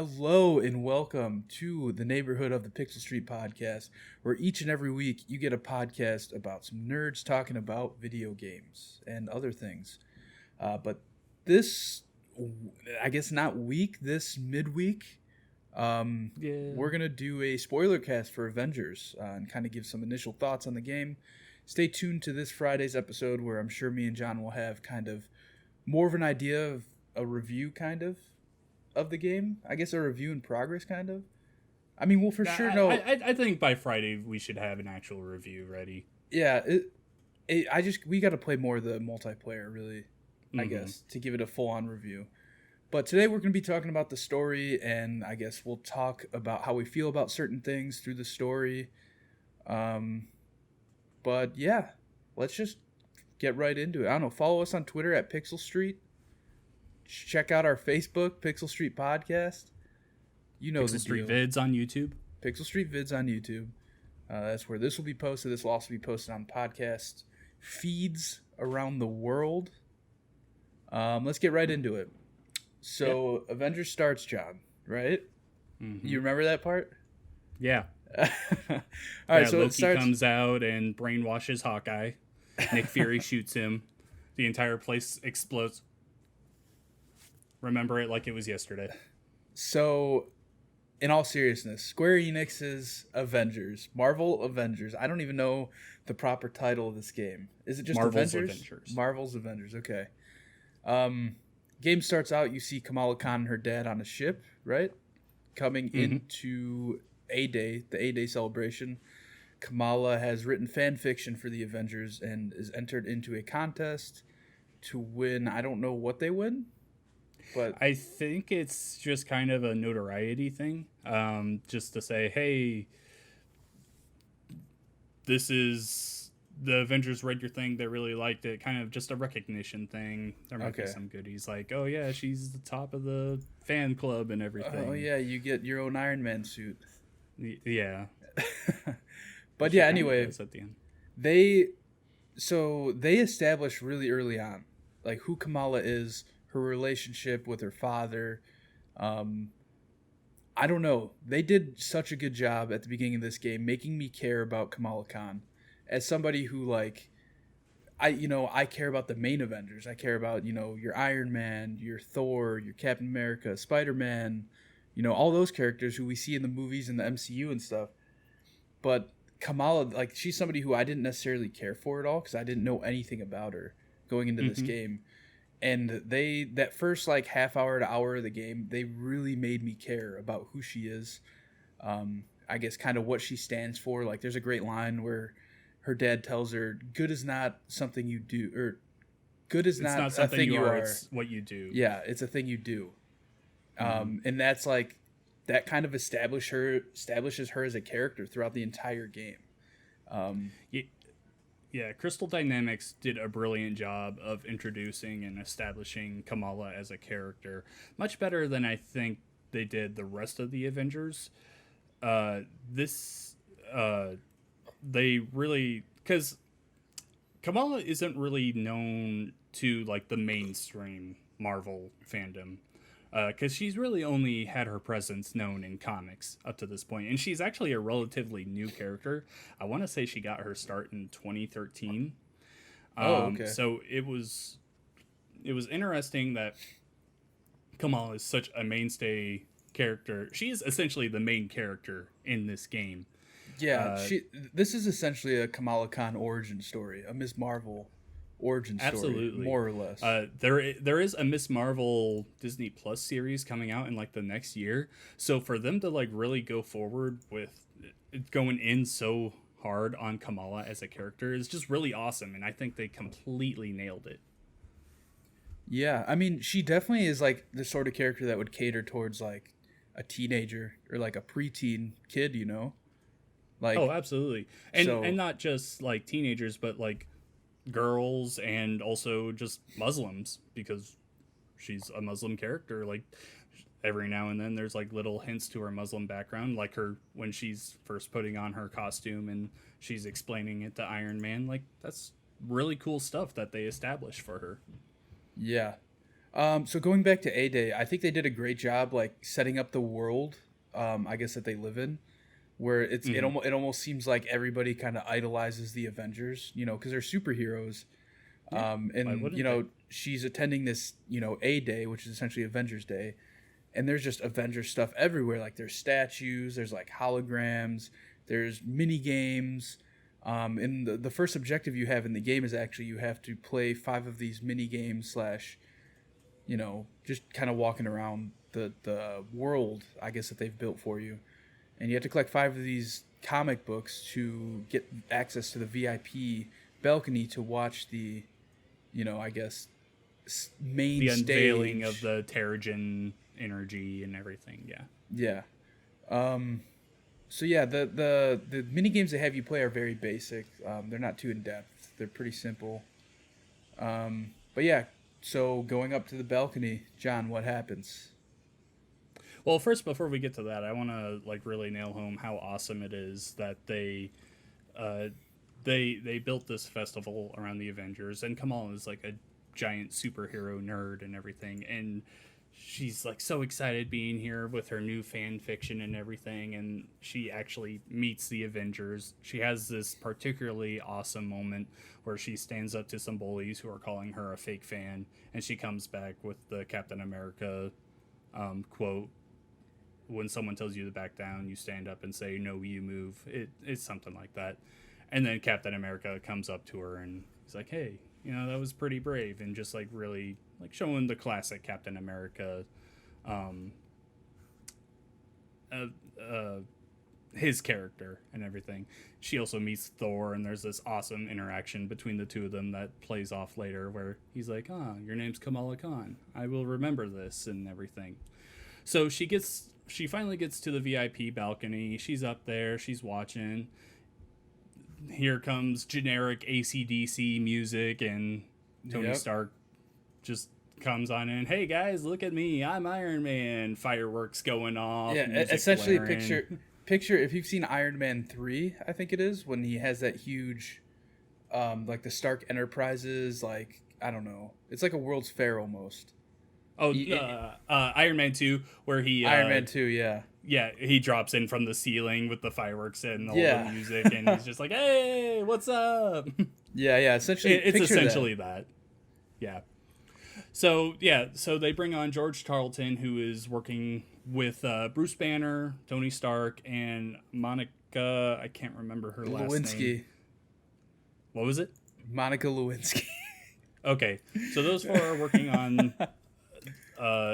Hello and welcome to the neighborhood of the Pixel Street podcast, where each and every week you get a podcast about some nerds talking about video games and other things. But this, I guess not week, this midweek, we're going to do a Spoilercast for Avengers and kind of give some initial thoughts on the game. Stay tuned to this Friday's episode where I'm sure me and John will have kind of more of an idea of a review of the game. I guess a review in progress kind of. I mean, we'll for sure know. I think by Friday we should have an actual review ready. Yeah, we got to play more of the multiplayer really, I guess, to give it a full-on review. But today we're going to be talking about the story, and I guess we'll talk about how we feel about certain things through the story. But yeah, let's just get right into it. I don't know, follow us on Twitter at Pixel Street. Check out our Facebook, Pixel Street Podcast. You know, Pixel Street Vids on YouTube. Pixel Street Vids on YouTube. That's where this will be posted. This will also be posted on podcast feeds around the world. Let's get right into it. So, yep. Avengers starts, John, right? Mm-hmm. You remember that part? Yeah. All right, so Loki comes out and brainwashes Hawkeye. Nick Fury shoots him. The entire place explodes. Remember it like it was yesterday. So, in all seriousness, Square Enix's Avengers, Marvel Avengers. I don't even know the proper title of this game. Is it just Marvel's Avengers? Marvel's Avengers. Okay. Game starts out. You see Kamala Khan and her dad on a ship, right? Coming into the A-Day celebration. Kamala has written fan fiction for the Avengers and is entered into a contest to win. I don't know what they win, but I think it's just kind of a notoriety thing. Just to say, hey, this is the Avengers read your thing. They really liked it. Kind of just a recognition thing. There might be some goodies like, oh yeah, she's the top of the fan club and everything. Oh yeah, you get your own Iron Man suit. Yeah. But yeah, anyway, at the end. They established really early on, like, who Kamala is, her relationship with her father. I don't know. They did such a good job at the beginning of this game making me care about Kamala Khan as somebody who, like, I care about the main Avengers. I care about, your Iron Man, your Thor, your Captain America, Spider-Man, all those characters who we see in the movies and the MCU and stuff. But Kamala, like, she's somebody who I didn't necessarily care for at all because I didn't know anything about her going into this game. And that first, like, half hour to hour of the game, they really made me care about who she is. I guess kind of what she stands for. Like, there's a great line where her dad tells her, good is not something you do, or good is not a thing you are. It's what you do. Yeah, it's a thing you do. And that's like, that kind of establishes her as a character throughout the entire game. Yeah, Crystal Dynamics did a brilliant job of introducing and establishing Kamala as a character, much better than I think they did the rest of the Avengers. They really, because Kamala isn't really known to, like, the mainstream Marvel fandom. Because she's really only had her presence known in comics up to this point. And she's actually a relatively new character. I want to say she got her start in 2013. Okay. So it was interesting that Kamala is such a mainstay character. She is essentially the main character in this game. Yeah, this is essentially a Kamala Khan origin story, a Ms. Marvel origin story, absolutely, more or less. There is a Ms. Marvel Disney Plus series coming out in, like, the next year. So for them to, like, really go forward with going in so hard on Kamala as a character is just really awesome, and I think they completely nailed it. Yeah, I mean, she definitely is, like, the sort of character that would cater towards, like, a teenager or, like, a preteen kid, Like, oh, absolutely. And not just, like, teenagers, but, like, girls and also just Muslims, because she's a Muslim character. Like, every now and then there's, like, little hints to her Muslim background, like her when she's first putting on her costume and she's explaining it to Iron Man. Like, that's really cool stuff that they established for her. Yeah. So going back to A-Day, I think they did a great job like setting up the world, I guess that they live in, where Mm-hmm. it almost seems like everybody kind of idolizes the Avengers, because they're superheroes. Yeah. Why And wouldn't they? she's attending this, A-Day, which is essentially Avengers Day, and there's just Avengers stuff everywhere. Like there's statues, there's like holograms, there's mini games. And the first objective you have in the game is actually you have to play 5 of these mini games slash, just kind of walking around the world, I guess, that they've built for you. And you have to collect 5 of these comic books to get access to the VIP balcony to watch the, I guess, main The unveiling of stage. the Terrigen energy and everything. Yeah. Yeah. Um, so yeah, the mini games they have you play are very basic. They're not too in depth. They're pretty simple. But yeah, so going up to the balcony, John, what happens? Well, first, before we get to that, I want to like really nail home how awesome it is that uh, they built this festival around the Avengers, and Kamala is like a giant superhero nerd and everything, and she's like so excited being here with her new fan fiction and everything, and she actually meets the Avengers. She has this particularly awesome moment where she stands up to some bullies who are calling her a fake fan, and she comes back with the Captain America quote: when someone tells you to back down, you stand up and say, "No, you move." It's something like that. And then Captain America comes up to her and he's like, "Hey, that was pretty brave," and just like really like showing the classic Captain America, um, uh, uh, his character and everything. She also meets Thor, and there's this awesome interaction between the two of them that plays off later, where he's like, "Ah, your name's Kamala Khan. I will remember this," and everything. So she finally gets to the VIP balcony. She's up there. She's watching. Here comes generic AC/DC music, and Tony Yep. Stark just comes on in. "Hey guys, look at me. I'm Iron Man." Fireworks going off. Yeah, Music essentially blaring. picture if you've seen Iron Man 3, I think it is, when he has that huge like the Stark Enterprises, like I don't know. It's like a World's Fair almost. Oh, Y- Iron Man 2, where he Iron Man 2, yeah. yeah, he drops in from the ceiling with the fireworks and all the Yeah. music, and he's just like, "Hey, what's up?" Yeah, essentially It's picture that. essentially that. Yeah. So yeah, so they bring on George Tarleton, who is working with Bruce Banner, Tony Stark, and Monica. I can't remember her last name. Lewinsky. What was it? Monica Lewinsky. Okay, so those 4 are working on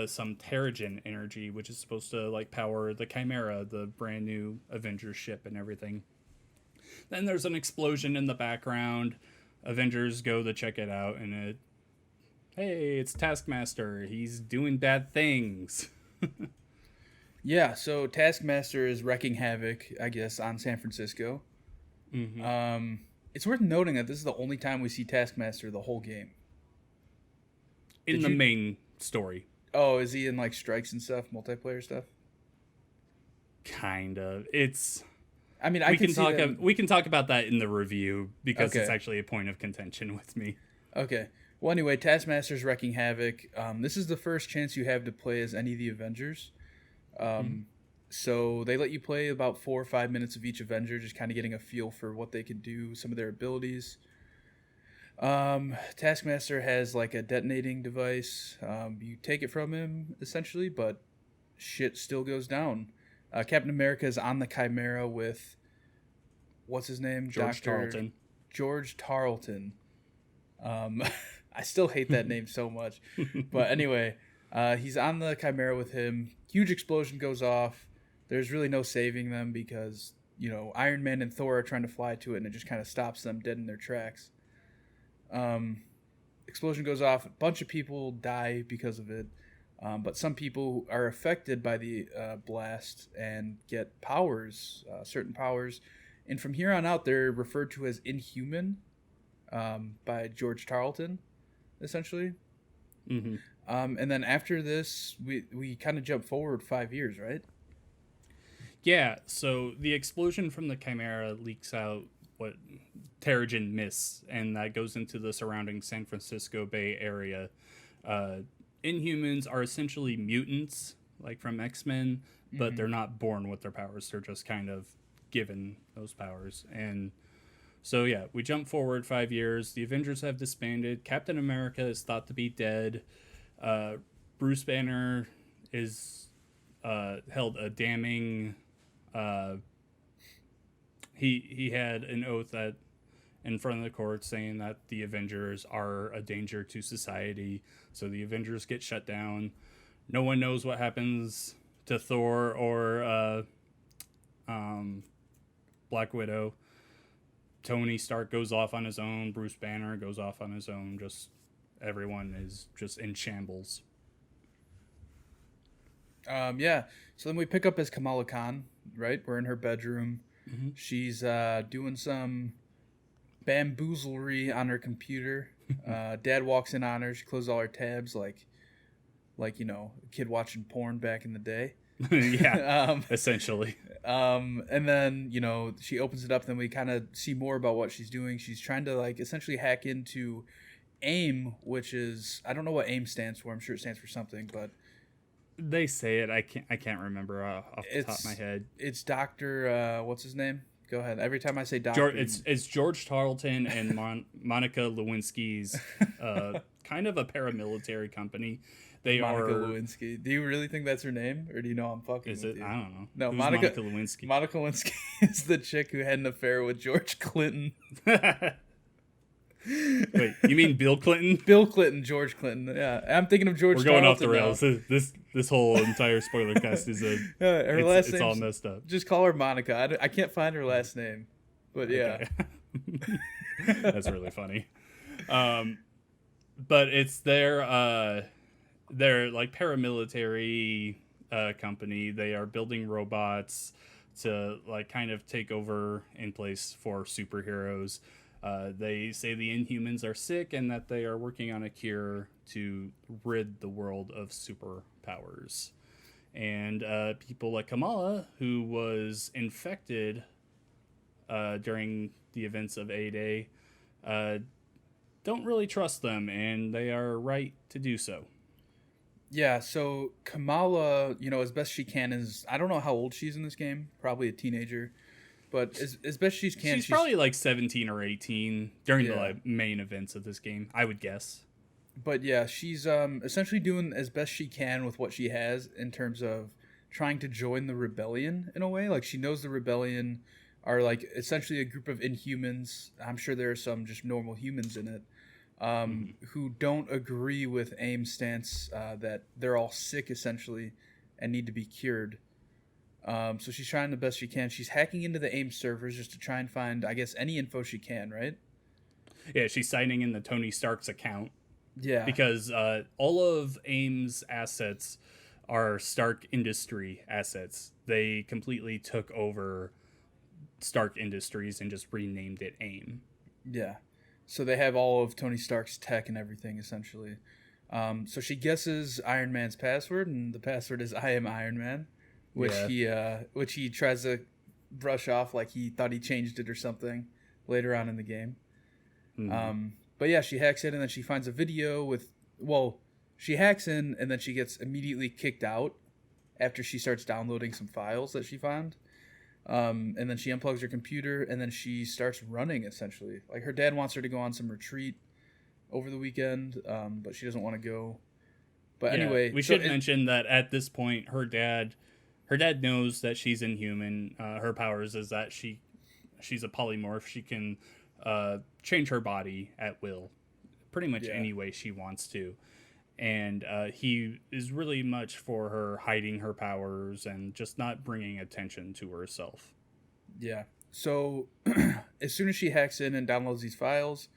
some Terrigen energy, which is supposed to like power the Chimera, the brand new Avengers ship, and everything. Then there's an explosion in the background. Avengers go to check it out, and hey, it's Taskmaster. He's doing bad things. Yeah, so Taskmaster is wrecking havoc, I guess, on San Francisco. Mm-hmm. It's worth noting that this is the only time we see Taskmaster the whole game. In Did the you? main story, Oh, is he in like strikes and stuff, multiplayer stuff? kind of. It's I mean, I could see them. we can talk about that in the review because it's Okay. actually a point of contention with me. Okay. Well, anyway, Taskmaster's wrecking havoc. This is the first chance you have to play as any of the Avengers. Mm-hmm. So they let you play about 4 or 5 minutes of each Avenger, just kind of getting a feel for what they can do, some of their abilities. Taskmaster has like a detonating device. You take it from him essentially, but shit still goes down. Captain America is on the Chimera with what's his name, George Doctor Tarleton. George Tarleton. I still hate that name so much, but anyway, he's on the Chimera with him. Huge explosion goes off. There's really no saving them because Iron Man and Thor are trying to fly to it, and it just kind of stops them dead in their tracks. Explosion goes off. A bunch of people die because of it, but some people are affected by the blast and get powers, certain powers. And from here on out, they're referred to as Inhuman by George Tarleton, essentially. Mm-hmm. And then after this, we kind of jump forward 5 years, right? Yeah, so the explosion from the Chimera leaks out what Terrigen mist, and that goes into the surrounding San Francisco Bay Area. Inhumans are essentially mutants, like from X-Men, but Mm-hmm. they're not born with their powers. They're just kind of given those powers. And so, yeah, we jump forward 5 years. The Avengers have disbanded. Captain America is thought to be dead. Uh, Bruce Banner is held a damning. Uh, he had an oath that in front of the court saying that the Avengers are a danger to society. So the Avengers get shut down. No one knows what happens to Thor or Black Widow. Tony Stark goes off on his own. Bruce Banner goes off on his own. Just everyone is just in shambles. Yeah. So then we pick up as Kamala Khan, right? We're in her bedroom. Mm-hmm. She's doing some bamboozlery on her computer. Dad walks in on her. She closes all her tabs, like a kid watching porn back in the day. Yeah, essentially. And then she opens it up. Then we kind of see more about what she's doing. She's trying to essentially hack into AIM, which is, I don't know what AIM stands for. I'm sure it stands for something, but They say it. I can't remember off the top of my head. It's Doctor. What's his name? Go ahead. Every time I say Doctor, It's George Tarleton and Monica Lewinsky's kind of a paramilitary company. They Monica are. Lewinsky. Do you really think that's her name, or do you know I'm fucking Is with it? you? I don't know. No, Who's Monica Lewinsky. Monica Lewinsky is the chick who had an affair with George Clinton. Wait, you mean Bill Clinton? Bill Clinton, George Clinton. Yeah, I'm thinking of George. We're going off the Tarleton rails. This whole entire spoiler cast is a. her last It's name. all messed up. Just call her Monica. I can't find her last name, but yeah. Okay. That's really funny. But it's their like paramilitary company. They are building robots to like kind of take over in place for superheroes. They say the Inhumans are sick and that they are working on a cure to rid the world of superpowers. And people like Kamala, who was infected during the events of A-Day, don't really trust them, and they are right to do so. Yeah, so Kamala, as best she can is, I don't know how old she's in this game, probably a teenager, but as best she can, She's probably like 17 or 18 during the like, main events of this game, I would guess. But yeah, she's essentially doing as best she can with what she has in terms of trying to join the rebellion in a way. Like, she knows the rebellion are like essentially a group of Inhumans. I'm sure there are some just normal humans in it. Who don't agree with AIM's stance that they're all sick essentially and need to be cured. So she's trying the best she can. She's hacking into the AIM servers just to try and find, I guess, any info she can, right? Yeah, she's signing in the Tony Stark's account. Yeah. Because all of AIM's assets are Stark Industry assets. They completely took over Stark Industries and just renamed it AIM. Yeah. So they have all of Tony Stark's tech and everything, essentially. So she guesses Iron Man's password, and the password is "I am Iron Man," which he tries to brush off like he thought he changed it or something later on in the game. Mm-hmm. But yeah, she hacks in, and then she finds a video with. Well, she hacks in, and then she gets immediately kicked out after she starts downloading some files that she found. And then she unplugs her computer, and then she starts running, essentially. Like, her dad wants her to go on some retreat over the weekend, but she doesn't want to go. But anyway... We should mention that at this point, her dad knows that she's Inhuman. Her powers is that she's a polymorph. She can change her body at will, pretty much any way she wants to. And he is really much for her hiding her powers and just not bringing attention to herself. Yeah. So as soon as she hacks in and downloads these files,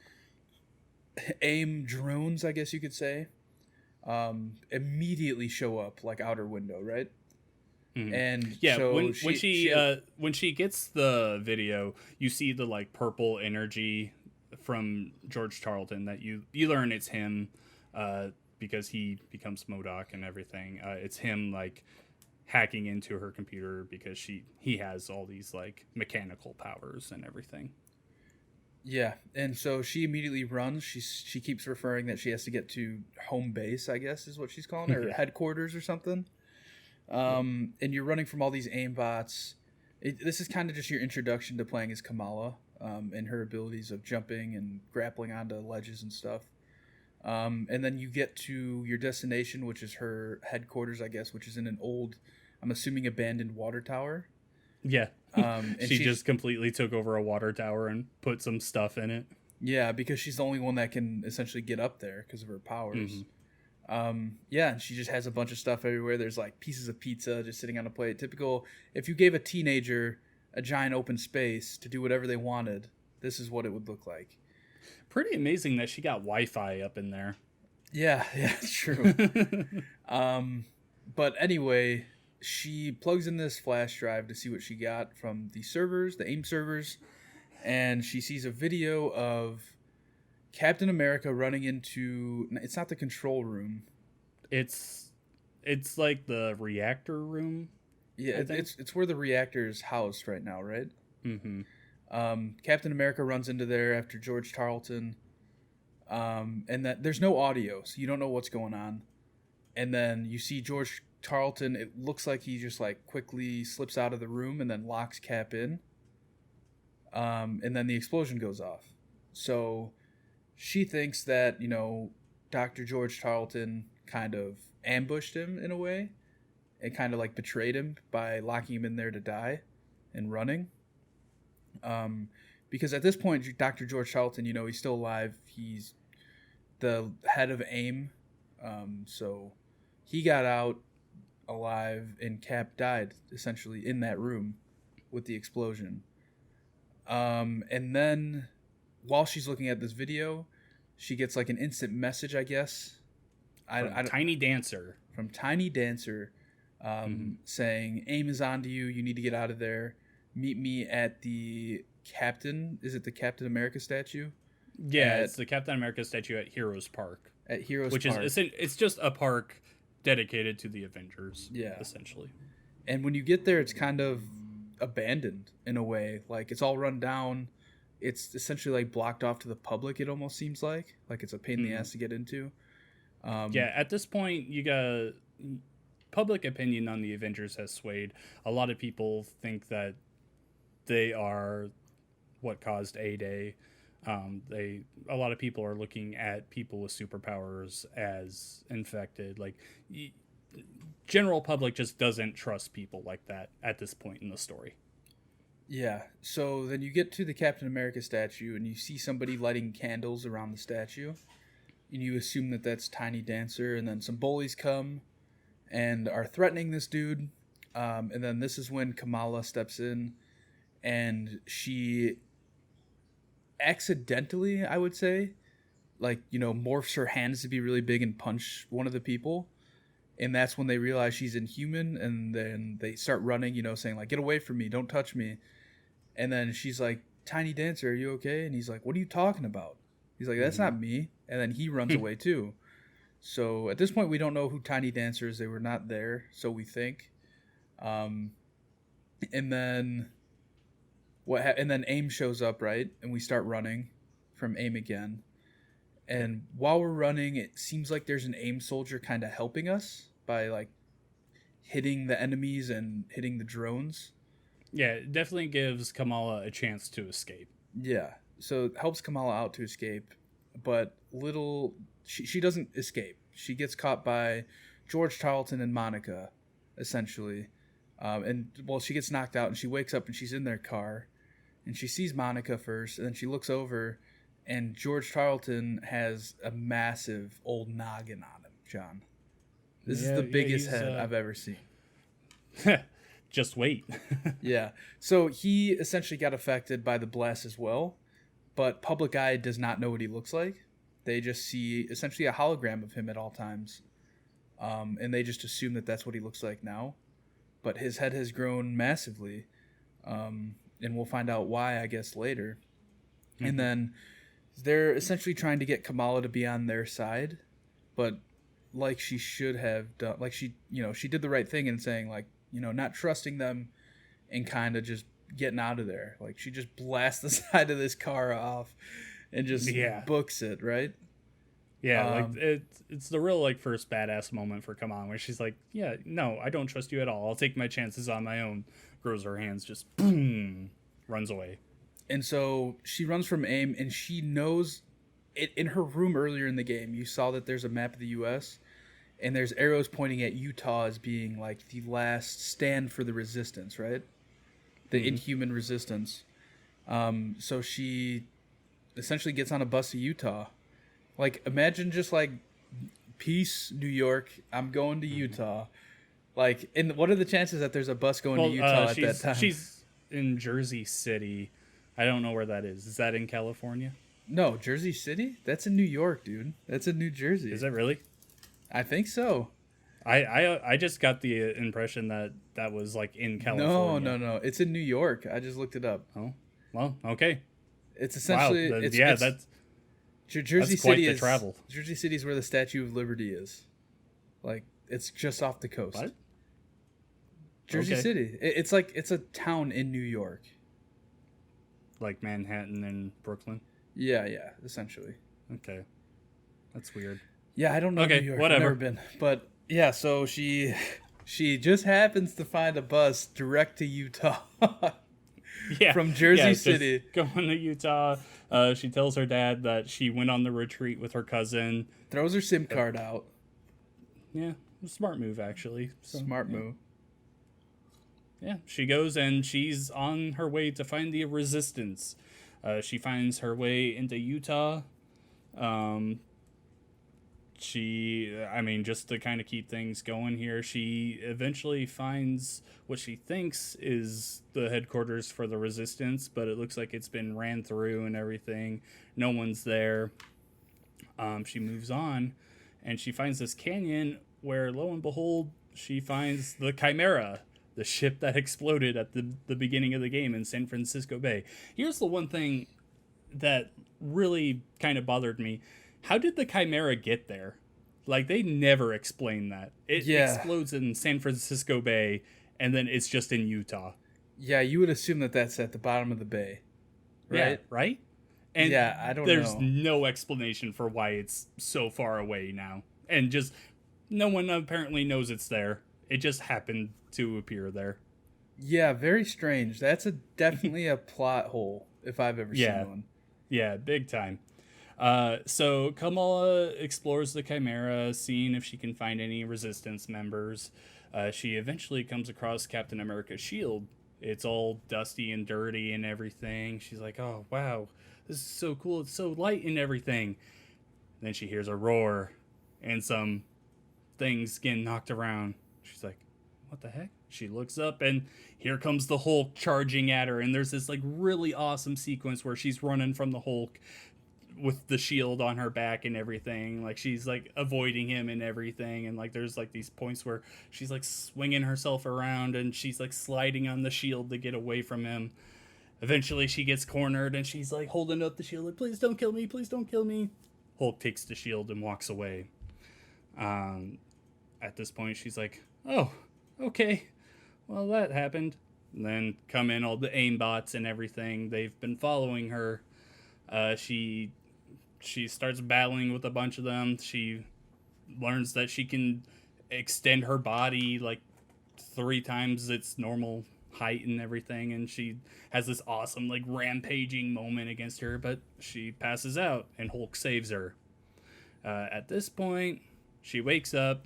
AIM drones, I guess you could say, immediately show up like out her window, right? Mm-hmm. And yeah, so when she gets the video, you see the like purple energy from George Tarleton that you learn it's him. Because he becomes MODOK and everything. It's him like hacking into her computer because he has all these like mechanical powers and everything. Yeah, and so she immediately runs. She keeps referring that she has to get to home base, I guess is what she's calling it, or Yeah. headquarters or something. Yep. And you're running from all these aimbots. This is kind of just your introduction to playing as Kamala, and her abilities of jumping and grappling onto ledges and stuff. And then you get to your destination, which is her headquarters, I guess, which is in an old, I'm assuming, abandoned water tower. Yeah. And She just completely took over a water tower and put some stuff in it. yeah, because she's the only one that can essentially get up there because of her powers. Yeah, and she just has a bunch of stuff everywhere. There's like pieces of pizza just sitting on a plate. Typical, if you gave a teenager a giant open space to do whatever they wanted, this is what it would look like. Pretty amazing that she got Wi-Fi up in there. Yeah, yeah, it's true. But anyway, she plugs in this flash drive to see what she got from the servers, the AIM servers, and she sees a video of Captain America running into, it's not the control room. It's like the reactor room. Yeah, it's where the reactor is housed right now, right? Mm-hmm. Captain America runs into there after George Tarleton, and that there's no audio, so you don't know what's going on. And then you see George Tarleton. It looks like he just like quickly slips out of the room and then locks Cap in. And then the explosion goes off. So she thinks that, Dr. George Tarleton kind of ambushed him in a way and kind of like betrayed him by locking him in there to die and running. Because at this point, Dr. George Tarleton, he's still alive. He's the head of AIM. So he got out alive and Cap died essentially in that room with the explosion. And then while she's looking at this video, she gets like an instant message, I guess. Tiny Dancer. From Tiny Dancer, saying, AIM is onto you. You need to get out of there. Meet me at the Captain. Is it the Captain America statue? Yeah, it's the Captain America statue at Heroes Park. At Heroes Park. Which is, it's just a park dedicated to the Avengers, essentially. And when you get there, it's kind of abandoned in a way. Like, it's all run down. It's essentially like blocked off to the public, it almost seems like it's a pain in the ass to get into. At this point, you got public opinion on the Avengers has swayed. A lot of people think that they are what caused A-Day. A lot of people are looking at people with superpowers as infected. Like, general public just doesn't trust people like that at this point in the story. Yeah, so then you get to the Captain America statue and you see somebody lighting candles around the statue. And you assume that that's Tiny Dancer, and then some bullies come and are threatening this dude. And then this is when Kamala steps in and she accidentally, I would say, morphs her hands to be really big and punch one of the people. And that's when they realize she's inhuman, and then they start running, saying like, get away from me, don't touch me. And then she's like, Tiny Dancer, are you okay? And he's like, what are you talking about? He's like, that's not me. And then he runs away too. So at this point, we don't know who Tiny Dancer is. They were not there, so we think. And then and then AIM shows up, right? And we start running from AIM again. And while we're running, it seems like there's an AIM soldier kind of helping us by like hitting the enemies and hitting the drones. Yeah, it definitely gives Kamala a chance to escape. Yeah, so it helps Kamala out to escape, but she doesn't escape. She gets caught by George Tarleton and Monica, essentially. She gets knocked out and she wakes up and she's in their car. And she sees Monica first, and then she looks over, and George Tarleton has a massive old noggin on him, John. This is the biggest head I've ever seen. Just wait. Yeah. So he essentially got affected by the blast as well, but public eye does not know what he looks like. They just see essentially a hologram of him at all times, and they just assume that that's what he looks like now. But his head has grown massively, and we'll find out why, I guess, later. Mm-hmm. And then they're essentially trying to get Kamala to be on their side, but like she should have done, like she did the right thing in saying, like, not trusting them and kind of just getting out of there. Like she just blasts the side of this car off and just Yeah. books it, right? Yeah, like it's the real like first badass moment for Come On, where she's like, "Yeah, no, I don't trust you at all. I'll take my chances on my own." Grows her hands, just boom, runs away. And so she runs from AIM, and she knows it in her room earlier in the game. You saw that there's a map of the U.S. and there's arrows pointing at Utah as being like the last stand for the resistance, right? The inhuman resistance. So she essentially gets on a bus to Utah. Like, imagine just like, peace, New York. I'm going to Utah. Like, and what are the chances that there's a bus going to Utah at that time? She's in Jersey City. I don't know where that is. Is that in California? No, Jersey City? That's in New York, dude. That's in New Jersey. Is that really? I think so. I just got the impression that that was like in California. No. It's in New York. I just looked it up. Oh, well, okay. It's essentially Wow. Jersey that's quite City the is travel. Jersey City is where the Statue of Liberty is. Like, it's just off the coast. What? Jersey Okay. City. It's like it's a town in New York. Like Manhattan and Brooklyn. Yeah, essentially. Okay, that's weird. Yeah, I don't know Okay, New York. whatever. I've never been. But yeah, so she just happens to find a bus direct to Utah. Yeah, From Jersey just City. going to Utah. She tells her dad that she went on the retreat with her cousin. Throws her SIM card out. Yeah, smart move actually. So, Smart yeah. move. Yeah, she goes and she's on her way to find the resistance. She finds her way into Utah. Just to kind of keep things going here, she eventually finds what she thinks is the headquarters for the resistance, but it looks like it's been ran through and everything. No one's there. She moves on and she finds this canyon where, lo and behold, she finds the Chimera, the ship that exploded at the beginning of the game in San Francisco Bay. Here's the one thing that really kind of bothered me. How did the Chimera get there? Like, they never explain that. It explodes in San Francisco Bay, and then it's just in Utah. Yeah, you would assume that that's at the bottom of the bay, right? Yeah, right? And I don't know. there's no explanation for why it's so far away now. And just, no one apparently knows it's there. It just happened to appear there. Yeah, very strange. That's definitely a plot hole, if I've ever seen one. Yeah, big time. So Kamala explores the Chimera, seeing if she can find any resistance members. She eventually comes across Captain America's shield. It's all dusty and dirty and everything. She's like, oh, wow, this is so cool. It's so light and everything. Then she hears a roar and some things getting knocked around. She's like, what the heck? She looks up and here comes the Hulk charging at her. And there's this like really awesome sequence where she's running from the Hulk with the shield on her back and everything. Like, she's like avoiding him and everything, and like there's like these points where she's like swinging herself around and she's like sliding on the shield to get away from him. Eventually she gets cornered and she's like holding up the shield like, please don't kill me, please don't kill me. Hulk takes the shield and walks away. At this point she's like, oh, okay, well, that happened. And then come in all the aimbots and everything. They've been following her. She starts battling with a bunch of them. She learns that she can extend her body like 3 times its normal height and everything, and she has this awesome like rampaging moment against her, but she passes out and Hulk saves her. At this point, she wakes up.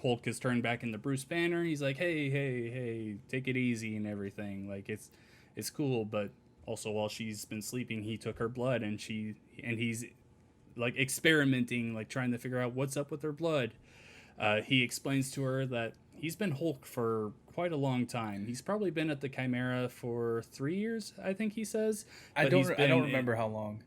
Hulk is turned back into Bruce Banner. He's like, hey, take it easy and everything. Like, it's cool, but also while she's been sleeping, he took her blood and he's like experimenting, like trying to figure out what's up with her blood. He explains to her that he's been Hulk for quite a long time. He's probably been at the Chimera for 3 years, I think he says. I don't remember how long.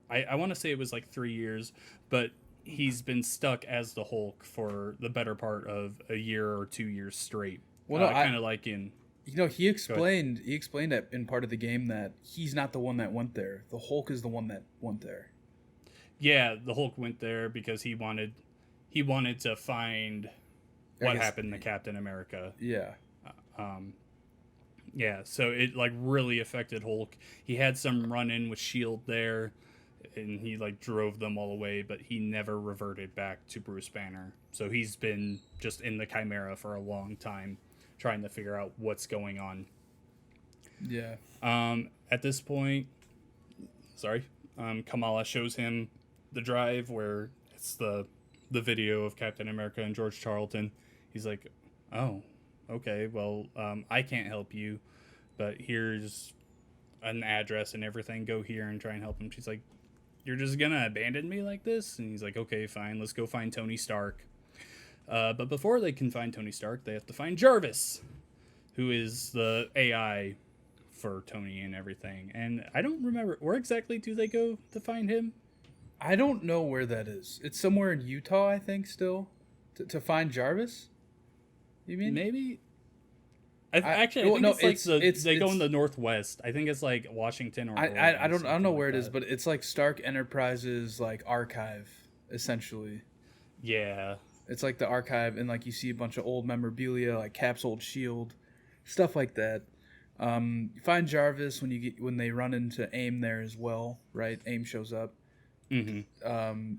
I want to say it was like 3 years, but he's been stuck as the Hulk for the better part of a year or 2 years straight. Well, no, kind of like in... he explained that in part of the game that he's not the one that went there. The Hulk is the one that went there. Yeah, the Hulk went there because he wanted to find what happened to Captain America. Yeah. Yeah, so it like really affected Hulk. He had some run in with Shield there, and he like drove them all away, but he never reverted back to Bruce Banner. So he's been just in the Chimera for a long time, trying to figure out what's going on. Yeah. At this point, sorry, Kamala shows him the drive where it's the video of Captain America and George Charlton. He's like, "Oh, okay. Well, I can't help you, but here's an address and everything. Go here and try and help him." She's like, "You're just gonna abandon me like this?" And he's like, "Okay, fine. Let's go find Tony Stark." But before they can find Tony Stark, they have to find Jarvis, who is the AI for Tony and everything. And I don't remember where exactly do they go to find him. I don't know where that is. It's somewhere in Utah, I think, still. To find Jarvis? You mean? Maybe. I think no, they go in the Northwest. I think it's like Washington or Oregon, I don't know like where it that. is, but it's like Stark Enterprises like archive, essentially. Yeah. It's like the archive, and like you see a bunch of old memorabilia, like Cap's old shield, stuff like that. You find Jarvis when they run into AIM there as well, right? AIM shows up. Mm-hmm.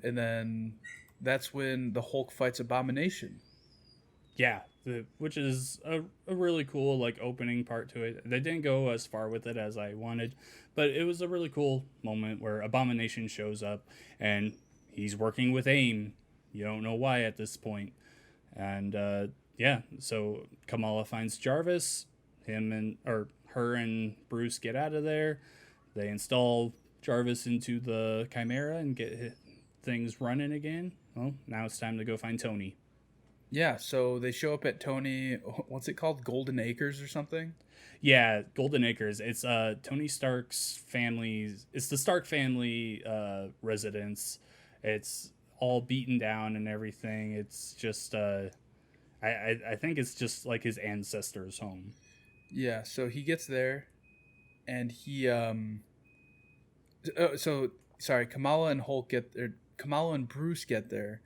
And then that's when the Hulk fights Abomination. Yeah, which is a really cool like opening part to it. They didn't go as far with it as I wanted, but it was a really cool moment where Abomination shows up and he's working with AIM. You don't know why at this point. And yeah, so Kamala finds Jarvis. Her and Bruce get out of there. They install Jarvis into the Chimera and get things running again. Well, now it's time to go find Tony. Yeah, so they show up at Tony. What's it called? Golden Acres or something? Yeah, Golden Acres. It's Tony Stark's family. It's the Stark family residence. It's all beaten down and everything. It's just I think it's just like his ancestors' home. Yeah, so he gets there, and he sorry, Kamala and Bruce get there,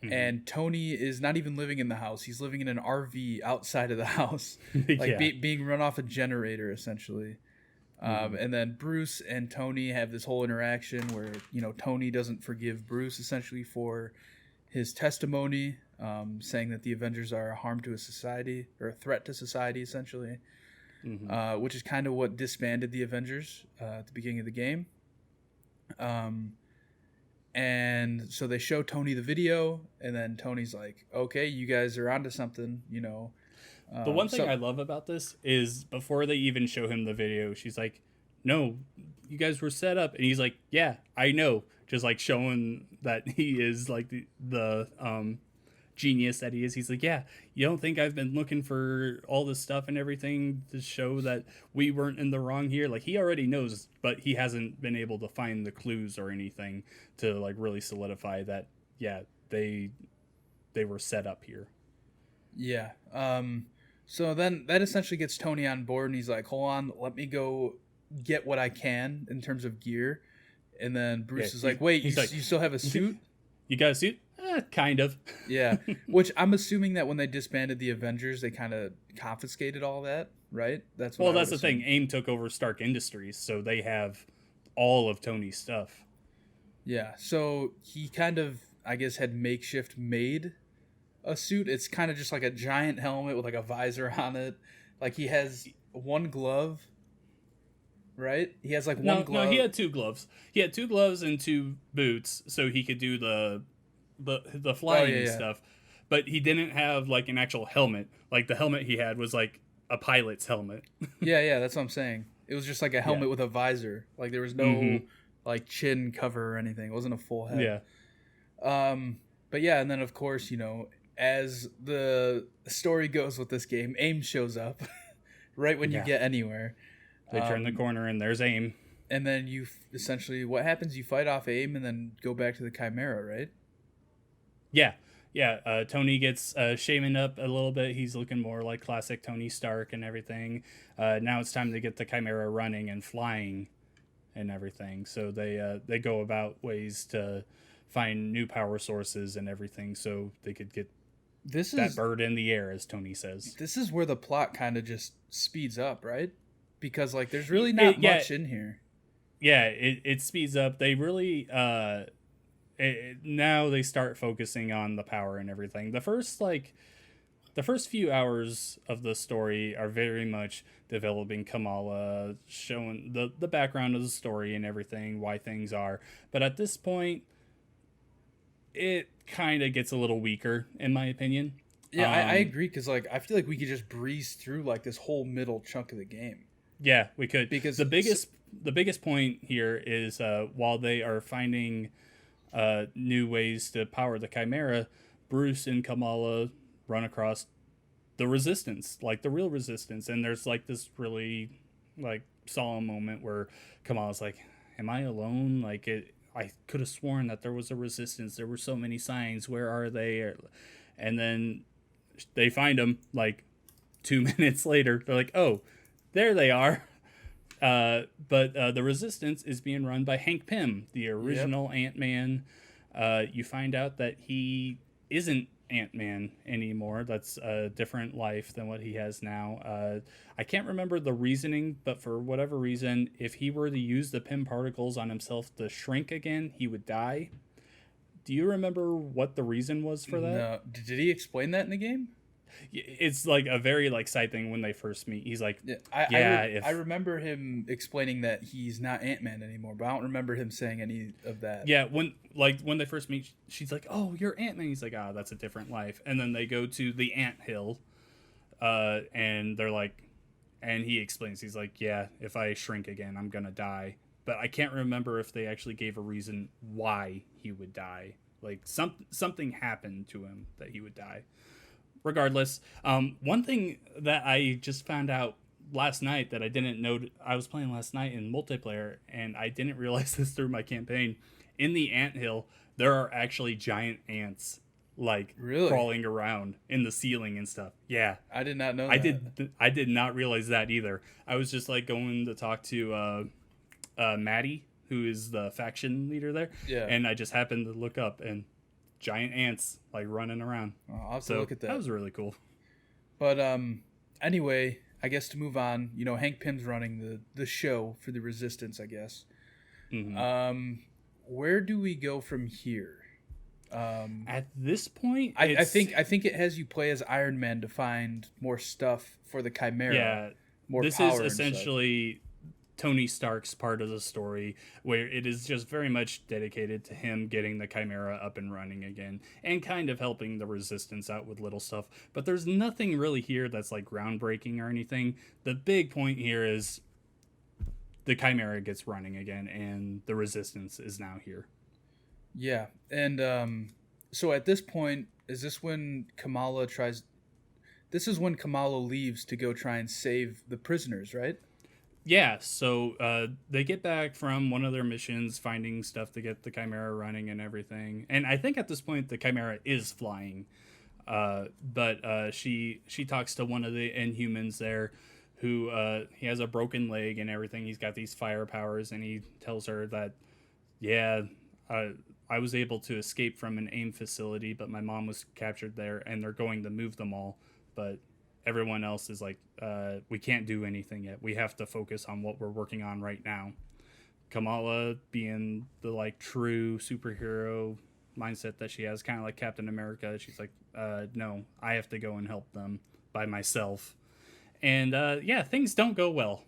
Mm-hmm. and Tony is not even living in the house. He's living in an RV outside of the house, like Yeah. being run off a generator essentially. And then Bruce and Tony have this whole interaction where Tony doesn't forgive Bruce essentially for his testimony, saying that the Avengers are a harm to his society or a threat to society essentially, which is kind of what disbanded the Avengers at the beginning of the game. And so they show Tony the video, and then Tony's like, "Okay, you guys are onto something," The one thing I love about this is before they even show him the video, she's like, "No, you guys were set up," and he's like, "Yeah, I know," just like showing that he is like the genius that he is. He's like, "Yeah, you don't think I've been looking for all this stuff and everything to show that we weren't in the wrong here?" Like he already knows, but he hasn't been able to find the clues or anything to like really solidify that. Yeah, they were set up here. Yeah. So then that essentially gets Tony on board, and he's like, "Hold on, let me go get what I can in terms of gear." And then Bruce is like, "Wait, you still have a suit?" You got a suit? Kind of. Yeah. Which I'm assuming that when they disbanded the Avengers, they kind of confiscated all that, right? That's the thing. AIM took over Stark Industries, so they have all of Tony's stuff. Yeah. So he kind of, I guess, had makeshift made a suit. It's kind of just like a giant helmet with like a visor on it. Like he has one glove, right? He has like one glove. No, he had two gloves. He had two gloves and two boots, so he could do the flying stuff. But he didn't have like an actual helmet. Like the helmet he had was like a pilot's helmet. yeah, that's what I'm saying. It was just like a helmet with a visor. Like there was no like chin cover or anything. It wasn't a full head. Yeah. But yeah, and then of course, as the story goes with this game, AIM shows up right when you get anywhere. They turn the corner and there's AIM. And then you essentially, what happens? You fight off AIM and then go back to the Chimera, right? Yeah. Tony gets shaven up a little bit. He's looking more like classic Tony Stark and everything. Now it's time to get the Chimera running and flying and everything. So they go about ways to find new power sources and everything so they could get This that is bird in the air, as Tony says. this is where the plot kind of just speeds up, right? Because like there's really not much in here. Yeah, it speeds up. They really now they start focusing on the power and everything. The first few hours of the story are very much developing Kamala, showing the background of the story and everything, why things are. But at this point, it kind of gets a little weaker, in my opinion. Yeah, I agree because like I feel like we could just breeze through like this whole middle chunk of the game. Yeah, we could. Because the biggest point here is while they are finding new ways to power the Chimera, Bruce and Kamala run across the resistance, like the real resistance, and there's like this really like solemn moment where Kamala's like, "Am I alone? Like I could have sworn that there was a resistance. There were so many signs. Where are they?" And then they find them like 2 minutes later. They're like, "Oh, there they are." But the resistance is being run by Hank Pym, the original Ant-Man. You find out that he isn't Ant-Man anymore. That's a different life than what he has now. I can't remember the reasoning, but for whatever reason, if he were to use the Pym particles on himself to shrink again, he would die. Do you remember what the reason was for that? No, did he explain that in the game? It's like a very like side thing when they first meet. He's like, I remember him explaining that he's not Ant-Man anymore, but I don't remember him saying any of that. Yeah, when they first meet, she's like, "Oh, you're Ant-Man." He's like, "Ah, that's a different life." And then they go to the Ant Hill, and they're like, and he explains, he's like, "Yeah, if I shrink again, I'm gonna die." But I can't remember if they actually gave a reason why he would die. Like something happened to him that he would die. Regardless, one thing that I just found out last night that I didn't know, I was playing last night in multiplayer and I didn't realize this through my campaign. In the anthill, there are actually giant ants like crawling around in the ceiling and stuff. Yeah, I did not know that. I did not realize that either. I was just like going to talk to Maddie, who is the faction leader there. Yeah. And I just happened to look up and giant ants like running around. Oh, I'll have to look at that. That was really cool. But anyway, I guess to move on, you know, Hank Pym's running the show for the Resistance, I guess. Mm-hmm. Where do we go from here? At this point, I think it has you play as Iron Man to find more stuff for the Chimera. Yeah, more this power is essentially Tony Stark's part of the story, where it is just very much dedicated to him getting the Chimera up and running again and kind of helping the Resistance out with little stuff. But there's nothing really here that's like groundbreaking or anything. The big point here is the Chimera gets running again and the Resistance is now here. Yeah, and so at this point, is this when Kamala tries... This is when Kamala leaves to go try and save the prisoners, right? Yeah, so they get back from one of their missions, finding stuff to get the Chimera running and everything. And I think at this point the Chimera is flying. But she talks to one of the Inhumans there, who he has a broken leg and everything. He's got these fire powers, and he tells her that, yeah, I was able to escape from an AIM facility, but my mom was captured there, and they're going to move them all. But everyone else is like, we can't do anything yet. We have to focus on what we're working on right now. Kamala, being the like true superhero mindset that she has, kind of like Captain America, she's like, no, I have to go and help them by myself. And yeah, things don't go well.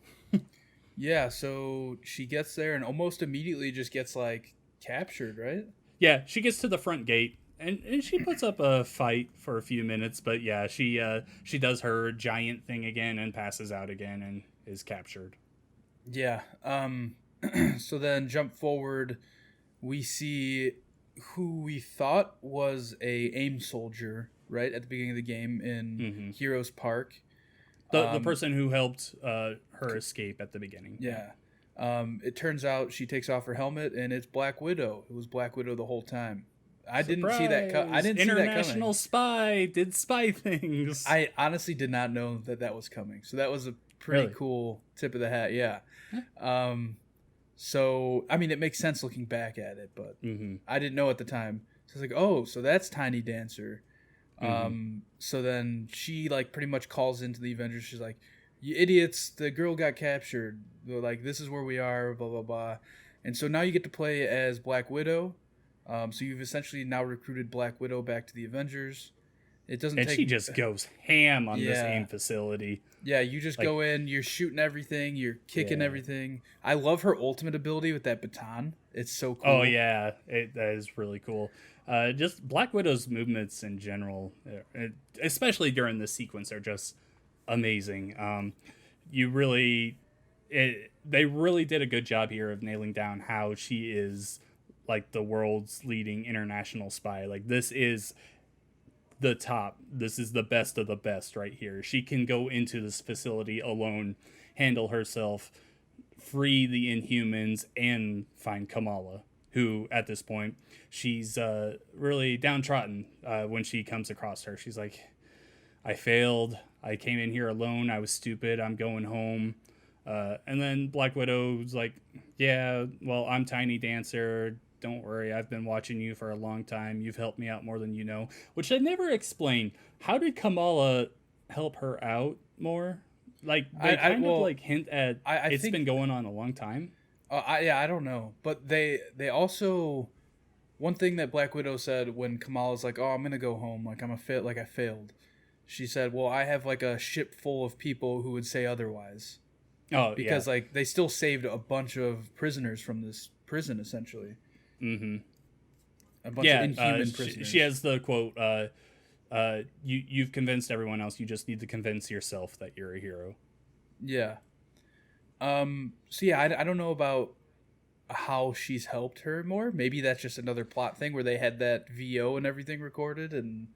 Yeah, so she gets there and almost immediately just gets like captured, right? Yeah, she gets to the front gate. And she puts up a fight for a few minutes, but yeah, she does her giant thing again and passes out again and is captured. Yeah. So then jump forward, we see who we thought was a AIM soldier, right, at the beginning of the game in Heroes Park. The person who helped her escape at the beginning. Yeah. It turns out she takes off her helmet and it's Black Widow. It was Black Widow the whole time. I didn't see that. I didn't see that coming. International spy did spy things. I honestly did not know that was coming. So that was a pretty cool tip of the hat. Yeah. So I mean, it makes sense looking back at it, but I didn't know at the time. So I was like, oh, so that's Tiny Dancer. Mm-hmm. So then she like pretty much calls into the Avengers. She's like, "You idiots! The girl got captured. They're like, this is where we are. Blah blah blah." And so now you get to play as Black Widow. So you've essentially now recruited Black Widow back to the Avengers. It doesn't And take, she just goes ham on this yeah, AIM facility. yeah. You just Like, go in, you're shooting everything, you're kicking yeah. everything. I love her ultimate ability with that baton. It's so Oh cool. yeah, that is really cool. Just Black Widow's movements in general, especially during this sequence, are just amazing. You really, they really did a good job here of nailing down how she is like the world's leading international spy. Like this is the top. This is the best of the best right here. She can go into this facility alone, handle herself, free the Inhumans, and find Kamala, who at this point she's really downtrodden when she comes across her. She's like, I failed. I came in here alone. I was stupid. I'm going home. And then Black Widow's like, yeah, well, I'm Tiny Dancer. Don't worry. I've been watching you for a long time. You've helped me out more than you know. Which I never explained. How did Kamala help her out more? Like, they kind of like hint at I it's think been going on a long time. I don't know, but they also, one thing that Black Widow said when Kamala's like, "Oh, I'm gonna go home. Like like I failed." She said, "Well, I have like a ship full of people who would say otherwise." Oh, yeah. Because like they still saved a bunch of prisoners from this prison, essentially. Mm-hmm. A bunch of Yeah, inhuman prisoners. she has the quote, you've convinced everyone else. You just need to convince yourself that you're a hero. Yeah. So yeah, I don't know about how she's helped her more. Maybe that's just another plot thing where they had that VO and everything recorded, and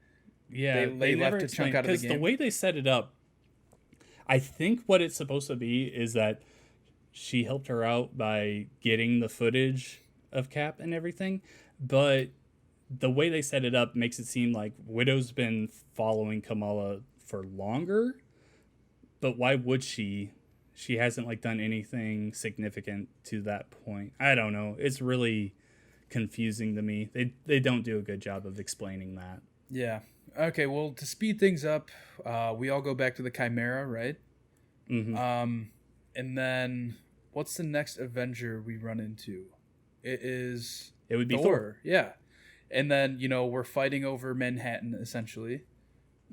Yeah, they never left a chunk explain, out of the because the game. way they set it up, I think what it's supposed to be is that she helped her out by getting the footage of Cap and everything, but the way they set it up makes it seem like Widow's been following Kamala for longer. But why would she? She hasn't like done anything significant to that point. I don't know. It's really confusing to me. They don't do a good job of explaining that. Yeah. Okay. Well, to speed things up, we all go back to the Chimera, right? Mm-hmm. And then what's the next Avenger we run into? It is It would be Thor. Yeah. And then we're fighting over Manhattan essentially.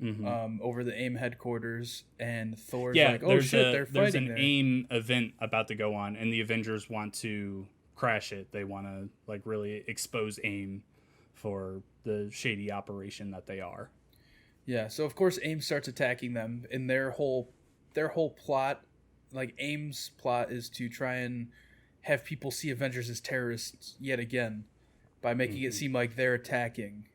Mm-hmm. Over the AIM headquarters, and Thor's Yeah, like, "Oh shit, they're there's fighting an there." AIM event about to go on, and the Avengers want to crash it. They want to like really expose AIM for the shady operation that they are. Yeah, so of course AIM starts attacking them, and their whole plot, like AIM's plot, is to try and have people see Avengers as terrorists yet again by making it seem like they're attacking.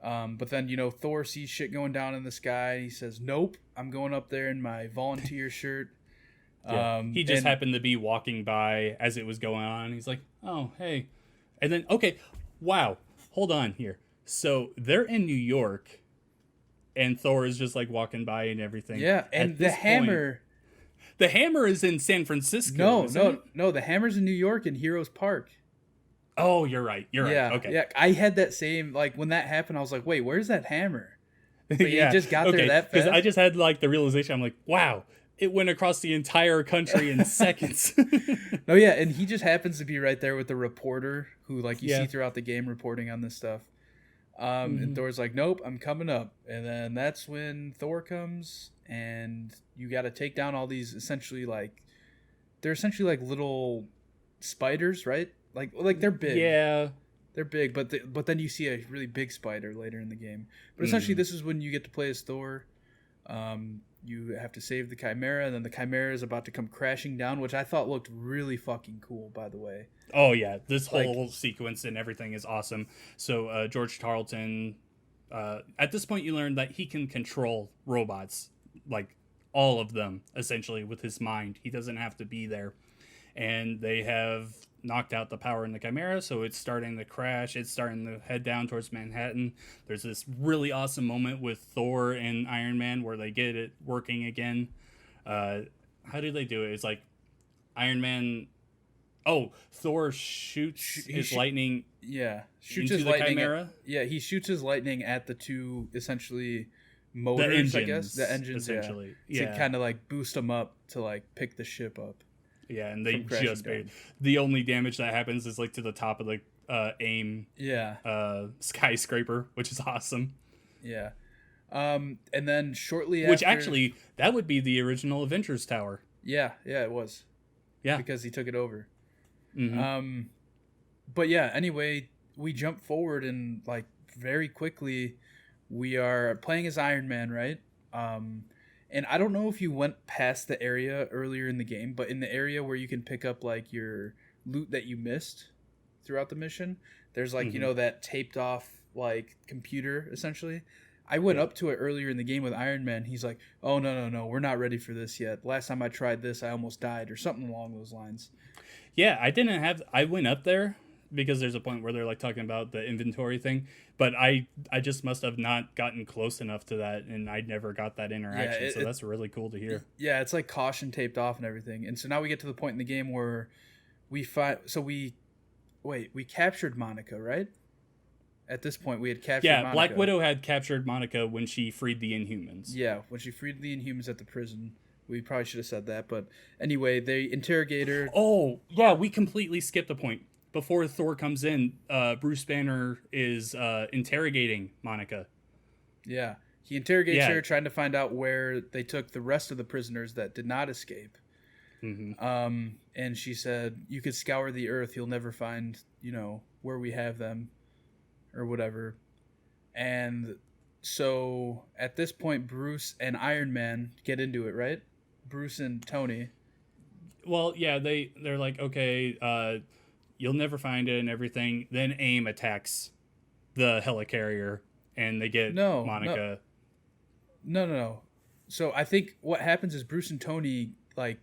But then Thor sees shit going down in the sky. He says, "Nope, I'm going up there in my volunteer shirt." Yeah. He just happened to be walking by as it was going on. He's like, "Oh, hey," and then okay, wow, hold on here. So they're in New York, and Thor is just like walking by and everything. Yeah, and At the this hammer. point, the hammer is in San Francisco. No, isn't no, it? no. The hammer's in New York in Heroes Park. Oh, you're right. You're Yeah, right. Okay. yeah. I had that same, like, when that happened, I was like, "Wait, where's that hammer?" But Yeah. he just got there Okay. that Because fast. I just had like the realization. I'm like, wow, it went across the entire country in seconds. No, yeah, and he just happens to be right there with the reporter who, like, you Yeah. see throughout the game reporting on this stuff. And Mhm. Thor's like, "Nope, I'm coming up." And then that's when Thor comes, and you got to take down all these essentially they're essentially like little spiders, right? Like they're big. Yeah. They're big, but then you see a really big spider later in the game. But essentially, this is when you get to play as Thor. You have to save the Chimera, and then the Chimera is about to come crashing down, which I thought looked really fucking cool, by the way. Oh yeah, this Like- whole sequence and everything is awesome. So George Tarleton, at this point, you learn that he can control robots, like all of them, essentially with his mind. He doesn't have to be there, and they have knocked out the power in the Chimera, so it's starting to crash. It's starting to head down towards Manhattan. There's this really awesome moment with Thor and Iron Man where they get it working again. How do they do it? It's like Iron Man. Oh, Thor shoots his lightning. Yeah, shoots into his the lightning. Chimera. He shoots his lightning at the two essentially The motors, I guess. engines, The engines, essentially. to Yeah. kind of like boost them up to like pick the ship up. Yeah, and they from crashing just down. the only damage that happens is like to the top of the AIM skyscraper, which is awesome. Yeah. And then shortly Which after, actually, that would be the original Avengers Tower. yeah, it was. Yeah. Because he took it over. Mm-hmm. But yeah, anyway, we jump forward and like very quickly we are playing as Iron Man, right? And I don't know if you went past the area earlier in the game, but in the area where you can pick up like your loot that you missed throughout the mission, there's like, that taped off like computer essentially. I went up to it earlier in the game with Iron Man. He's like, "Oh no, we're not ready for this yet. Last time I tried this, I almost died," or something along those lines. Yeah, I went up there because there's a point where they're like talking about the inventory thing, but I just must have not gotten close enough to that, and I never got that interaction. So that's really cool to hear. Yeah, it's like caution taped off and everything. And so now we get to the point in the game where we captured Monica, right? At this point, we had captured Monica. Black Widow had captured Monica when she freed the Inhumans. Yeah, when she freed the Inhumans at the prison. We probably should have said that, but anyway, they interrogate her. Oh, yeah, we completely skipped a point. Before Thor comes in, Bruce Banner is interrogating Monica. Yeah, he interrogates her, trying to find out where they took the rest of the prisoners that did not escape. Mm-hmm. And she said, "You could scour the earth, you'll never find, where we have them, or whatever." And so at this point, Bruce and Iron Man get into it, right? Bruce and Tony. Well, yeah, they're like, okay, you'll never find it and everything. Then AIM attacks the helicarrier, and they get Monica. No. So I think what happens is Bruce and Tony like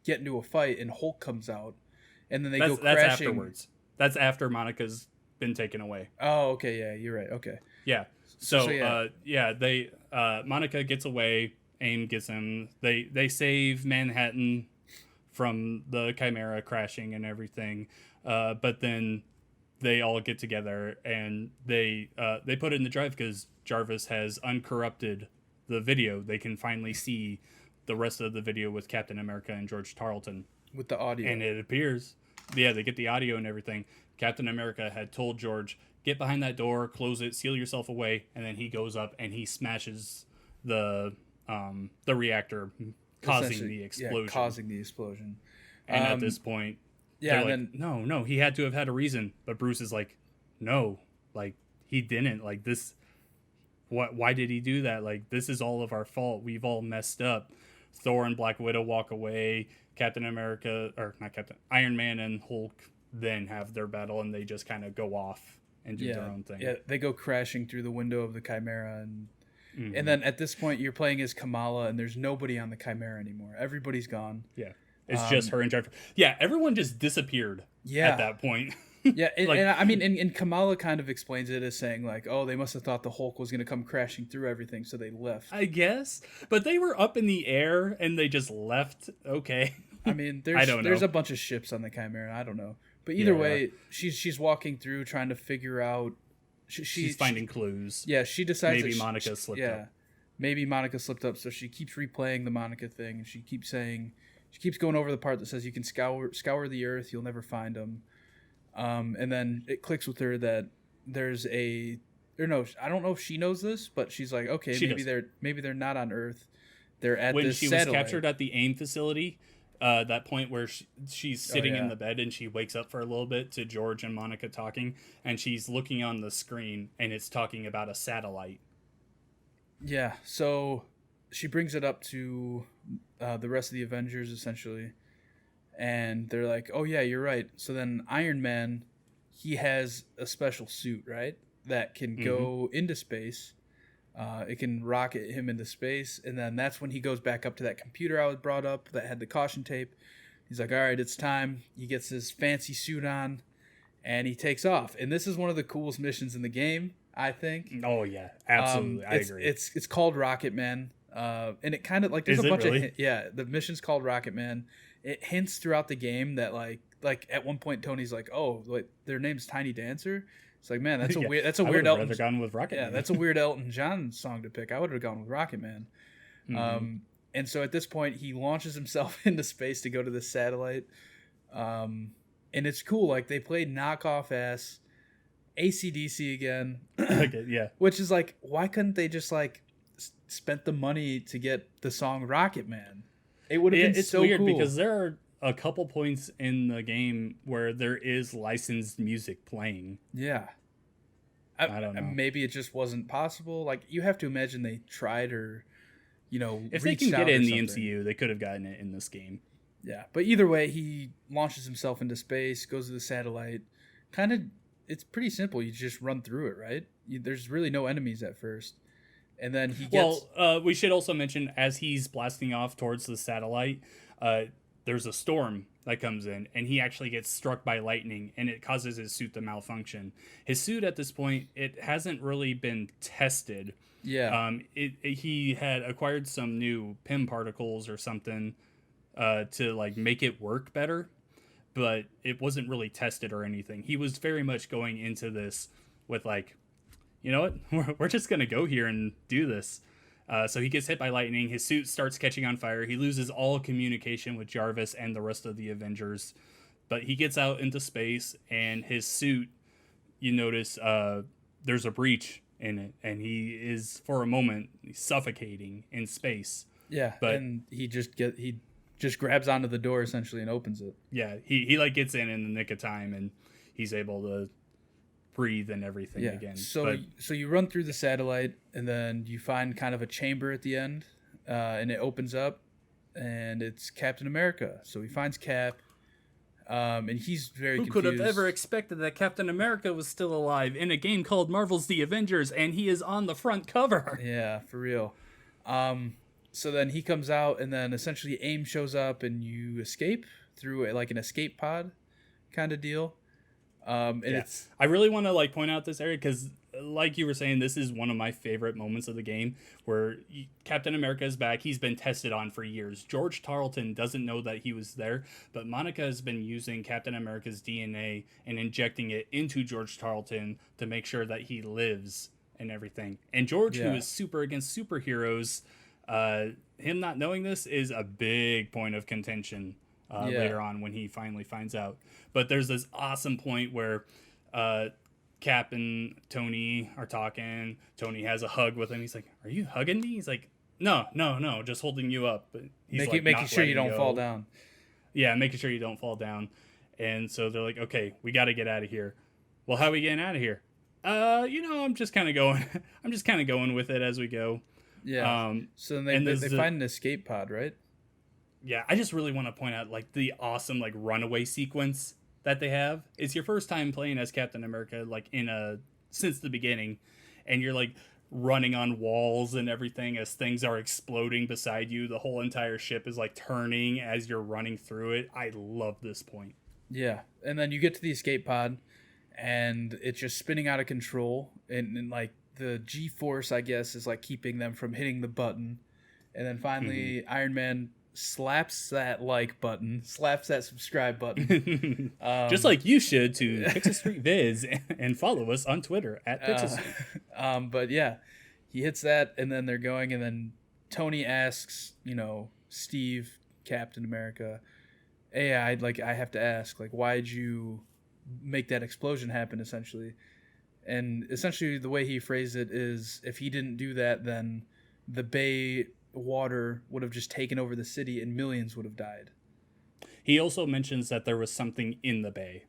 get into a fight, and Hulk comes out, and then they go crashing. That's afterwards. That's after Monica's been taken away. Oh, okay, yeah, you're right. Okay. Yeah. So they Monica gets away. AIM gets him. They save Manhattan from the Chimera crashing and everything. But then they all get together and they put it in the drive because Jarvis has uncorrupted the video. They can finally see the rest of the video with Captain America and George Tarleton. With the audio. And it appears, they get the audio and everything. Captain America had told George, get behind that door, close it, seal yourself away, and then he goes up and he smashes the reactor, causing the explosion. Yeah, causing the explosion. And at this point, they're like, no, he had to have had a reason. But Bruce is like, no, like, he didn't. Like, this, why did he do that? Like, this is all of our fault. We've all messed up. Thor and Black Widow walk away. Iron Man and Hulk then have their battle, and they just kind of go off and do their own thing. Yeah, they go crashing through the window of the Chimera, and then at this point you're playing as Kamala, and there's nobody on the Chimera anymore. Everybody's gone. Yeah, it's just her and Jarvis. Yeah, everyone just disappeared. At that point. Yeah, and I mean, and Kamala kind of explains it as saying like, oh, they must have thought the Hulk was going to come crashing through everything, so they left. I guess, but they were up in the air and they just left. Okay. I mean, there's a bunch of ships on the Chimera. I don't know, but either way, she's walking through trying to figure out. She's finding clues. Yeah, she decides maybe Monica slipped up. Yeah, maybe Monica slipped up. So she keeps replaying the Monica thing, and she keeps going over the part that says you can scour the earth, you'll never find them. And then it clicks with her that there's I don't know if she knows this, but she's like, okay, maybe they're not on Earth. They're at this satellite. When she was captured at the AIM facility, that point where she's sitting in the bed and she wakes up for a little bit to George and Monica talking, and she's looking on the screen and it's talking about a satellite. Yeah, so she brings it up to the rest of the Avengers essentially. And they're like, oh, yeah, you're right. So then Iron Man, he has a special suit, right, that can go into space. It can rocket him into space. And then that's when he goes back up to that computer I was brought up that had the caution tape. He's like, all right, it's time. He gets his fancy suit on and he takes off. And this is one of the coolest missions in the game, I think. Oh, yeah, absolutely. I agree. It's called Rocket Man. And it kind of like there's a bunch of the mission's called Rocket Man. It hints throughout the game that like like at one point Tony's like, oh, like their name's Tiny Dancer. It's like, man, that's a Yeah, weird. That's a I weird would have Elton. rather gone with Rocket Yeah, Man. that's a weird Elton John song to pick. I would have gone with Rocket Man. Hmm. And so at this point, he launches himself into space to go to the satellite. And it's cool. Like they played knockoff ass AC/DC again, Okay, yeah. which is like, why couldn't they just like spent the money to get the song Rocket Man? It would have been It's so weird cool. because there are a couple points in the game where there is licensed music playing. Yeah. I don't know. Maybe it just wasn't possible. Like you have to imagine they tried or, If they reached can get out it or in the something. MCU, they could have gotten it in this game. Yeah, but either way, he launches himself into space, goes to the satellite. Kind of, it's pretty simple. You just run through it, right? There's really no enemies at first, and then he gets. Well, we should also mention as he's blasting off towards the satellite, there's a storm that comes in, and he actually gets struck by lightning, and it causes his suit to malfunction. His suit at this point, it hasn't really been tested. Yeah. He had acquired some new PIM particles or something to like make it work better, but it wasn't really tested or anything. He was very much going into this with like, you know what, we're just gonna go here and do this. So he gets hit by lightning. His suit starts catching on fire. He loses all communication with Jarvis and the rest of the Avengers. But he gets out into space, and his suit, you notice, there's a breach in it, and he is for a moment suffocating in space. Yeah, but and he just grabs onto the door essentially and opens it. yeah, he like gets in the nick of time, and he's able to breathe and everything again. So you run through the satellite, and then you find kind of a chamber at the end, and it opens up, and it's Captain America. So he finds Cap, and he's very Who confused. could have ever expected that Captain America was still alive in a game called Marvel's The Avengers, and he is on the front cover? Yeah, for real. So then he comes out, and then essentially AIM shows up, and you escape through like an escape pod kind of deal. And it's I really want to like point out this area because, like you were saying, this is one of my favorite moments of the game where Captain America is back. He's been tested on for years. George Tarleton doesn't know that he was there, but Monica has been using Captain America's DNA and injecting it into George Tarleton to make sure that he lives and everything. And George, who is super against superheroes, him not knowing this is a big point of contention later on when he finally finds out. But there's this awesome point where Cap and Tony are talking. Tony has a hug with him. He's like, "Are you hugging me?" He's like, "No, just holding you up." But he's making sure you don't fall down. Yeah, making sure you don't fall down. And so they're like, "Okay, we got to get out of here." Well, how are we getting out of here? I'm just kind of going. I'm just kind of going with it as we go. Yeah. So then they find an escape pod, right? Yeah, I just really want to point out like the awesome like runaway sequence that they have. It's your first time playing as Captain America like since the beginning, and you're like running on walls and everything as things are exploding beside you. The whole entire ship is like turning as you're running through it. I love this point. Yeah, and then you get to the escape pod, and it's just spinning out of control, and like the G-force, I guess, is like keeping them from hitting the button, and then finally Iron Man slaps that slaps that subscribe button. Just like you should to Pixel Street Viz and follow us on Twitter at Pixel Street. But yeah, he hits that, and then they're going, and then Tony asks, Steve, Captain America, hey, I have to ask, like, why'd you make that explosion happen, essentially? And essentially the way he phrased it is, if he didn't do that, then the bay water would have just taken over the city and millions would have died. He also mentions that there was something in the bay.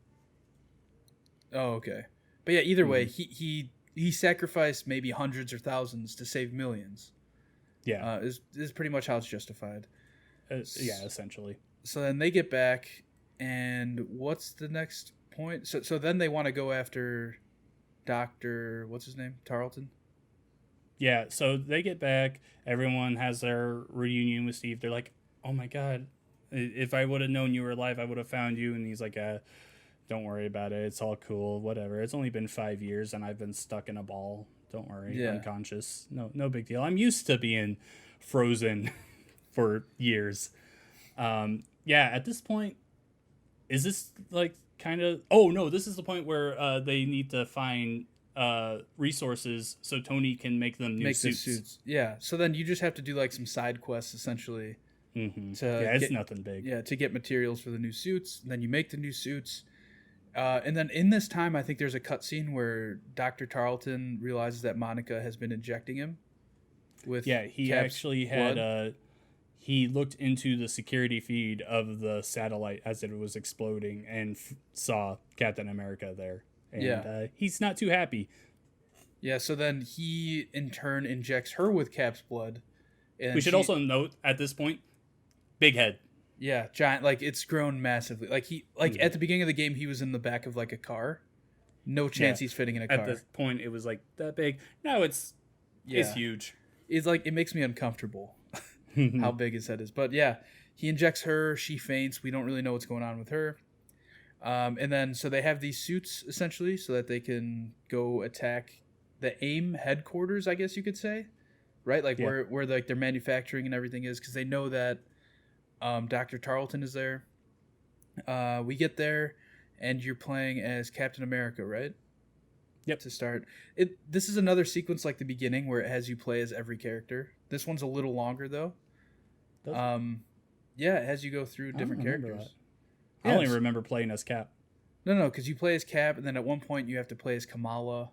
Oh, okay. But yeah, either way, he sacrificed maybe hundreds or thousands to save millions. Yeah. Is pretty much how it's justified. Yeah, essentially. So then they get back, and what's the next point? So then they want to go after Dr. what's his name? Tarleton? Yeah, so they get back. Everyone has their reunion with Steve. They're like, oh my God, if I would have known you were alive, I would have found you. And he's like, don't worry about it. It's all cool. Whatever. It's only been 5 years and I've been stuck in a ball. Don't worry. Unconscious. No big deal. I'm used to being frozen for years. At this point, is this like kind of? Oh no, this is the point where they need to find resources so Tony can make them new Make the suits. suits. Yeah. So then you just have to do like some side quests essentially to Yeah, it's get nothing big. yeah to get materials for the new suits. And then you make the new suits. And then in this time, I think there's a cutscene where Dr. Tarleton realizes that Monica has been injecting him with Yeah, he Cap's actually blood. had he looked into the security feed of the satellite as it was exploding and saw Captain America there. And Yeah. he's not too happy. Yeah, so then he in turn injects her with Cap's blood. We And should also note at this point, big head. yeah, giant, like it's grown massively. Like at the beginning of the game he was in the back of like a car. No chance he's fitting in a car. At this point, it was like that big. Now it's huge. It's like it makes me uncomfortable how big his head is. But yeah, he injects her, she faints. We don't really know what's going on with her. And then so they have these suits essentially so that they can go attack the AIM headquarters, I guess you could say, right? Like where like their manufacturing and everything is, because they know that Dr. Tarleton is there. We get there, and you're playing as Captain America, right? Yep. To start, this is another sequence like the beginning where it has you play as every character. This one's a little longer though. Yeah, it has you go through different characters. I only remember playing as Cap. No, because you play as Cap, and then at one point you have to play as Kamala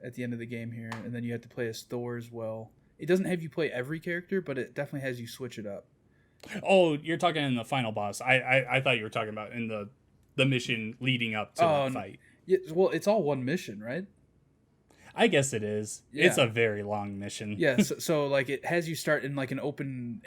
at the end of the game here, and then you have to play as Thor as well. It doesn't have you play every character, but it definitely has you switch it up. Oh, you're talking in the final boss. I thought you were talking about in the mission leading up to that fight. Yeah, well, it's all one mission, right? I guess it is. Yeah. It's a very long mission. Yeah, so like it has you start in like an open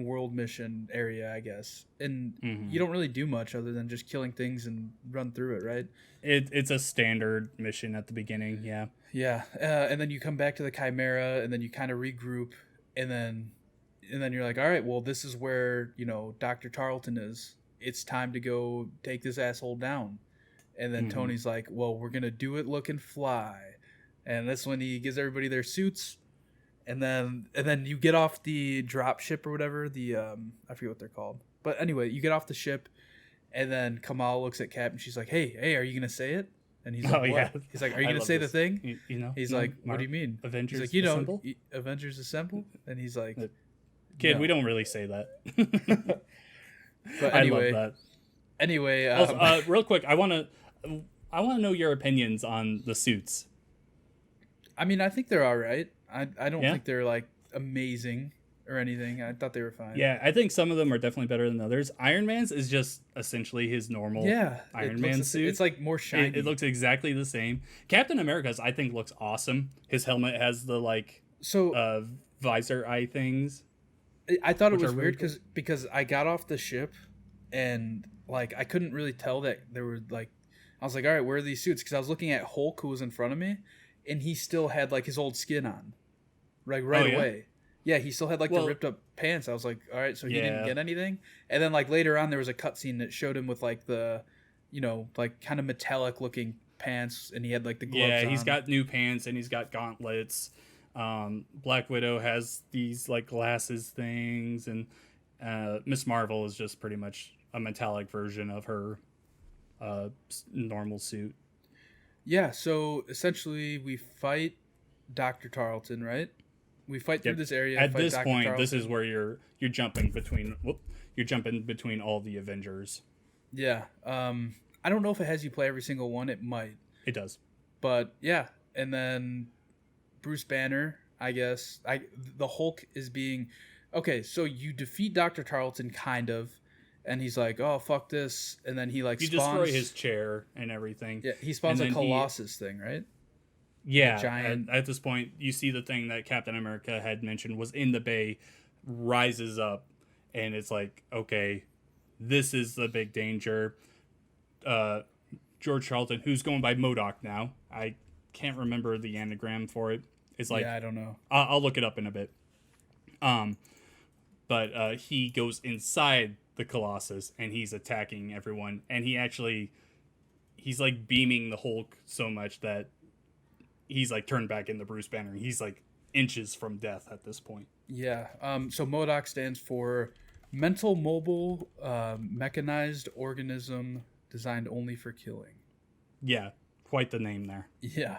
world mission area, I guess. And you don't really do much other than just killing things and run through it, right? It's a standard mission at the beginning, yeah. Yeah, and then you come back to the Chimera, and then you kind of regroup, and then you're like, all right, well, this is where, Dr. Tarleton is. It's time to go take this asshole down. And then Tony's like, well, we're going to do it looking fly. And that's when he gives everybody their suits. And then you get off the drop ship or whatever. I forget what they're called. But anyway, you get off the ship. And then Kamal looks at Cap and she's like, hey, are you going to say it? And he's like, what? Yeah. He's like, are you going to say the thing? He's like, what do you mean? Avengers he's like, Assemble? Avengers Assemble? And he's like, kid, we don't really say that. But anyway, I love that. Anyway, also, real quick, I want to know your opinions on the suits. I mean, I think they're all right. I don't think they're like amazing or anything. I thought they were fine. Yeah, I think some of them are definitely better than others. Iron Man's is just essentially his normal Iron Man suit. It's like more shiny. It looks exactly the same. Captain America's, I think, looks awesome. His helmet has the visor eye things. I thought it was weird because I got off the ship and like I couldn't really tell that there were like, I was like, all right, where are these suits? Because I was looking at Hulk, who was in front of me, and he still had like his old skin on, like away. Yeah, he still had like the ripped up pants. I was like, all right, so he didn't get anything. And then like later on, there was a cutscene that showed him with like the, like kind of metallic looking pants, and he had like the gloves. Yeah, he's got new pants and he's got gauntlets. Black Widow has these like glasses things, and Miss Marvel is just pretty much a metallic version of her normal suit. Yeah, so essentially we fight Dr. Tarleton, right? We fight through this area. At this point, this is where you're jumping between all the Avengers. Yeah. I don't know if it has you play every single one. It might. It does. But yeah, and then Bruce Banner, I guess. The Hulk is being okay. So you defeat Dr. Tarleton, kind of, and he's like, "Oh, fuck this," and then he like you destroy his chair and everything. Yeah, he spawns a Colossus thing, right? Yeah, giant. At this point, you see the thing that Captain America had mentioned was in the bay, rises up, and it's like, okay, this is the big danger. George Charlton, who's going by MODOK now, I can't remember the anagram for it. It's like, I don't know. I'll look it up in a bit. But he goes inside the Colossus and he's attacking everyone, and he's like beaming the Hulk so much that he's like turned back into Bruce Banner. He's like inches from death at this point. Yeah. So MODOK stands for Mental mobile mechanized organism designed only for killing. Yeah, quite the name there. Yeah.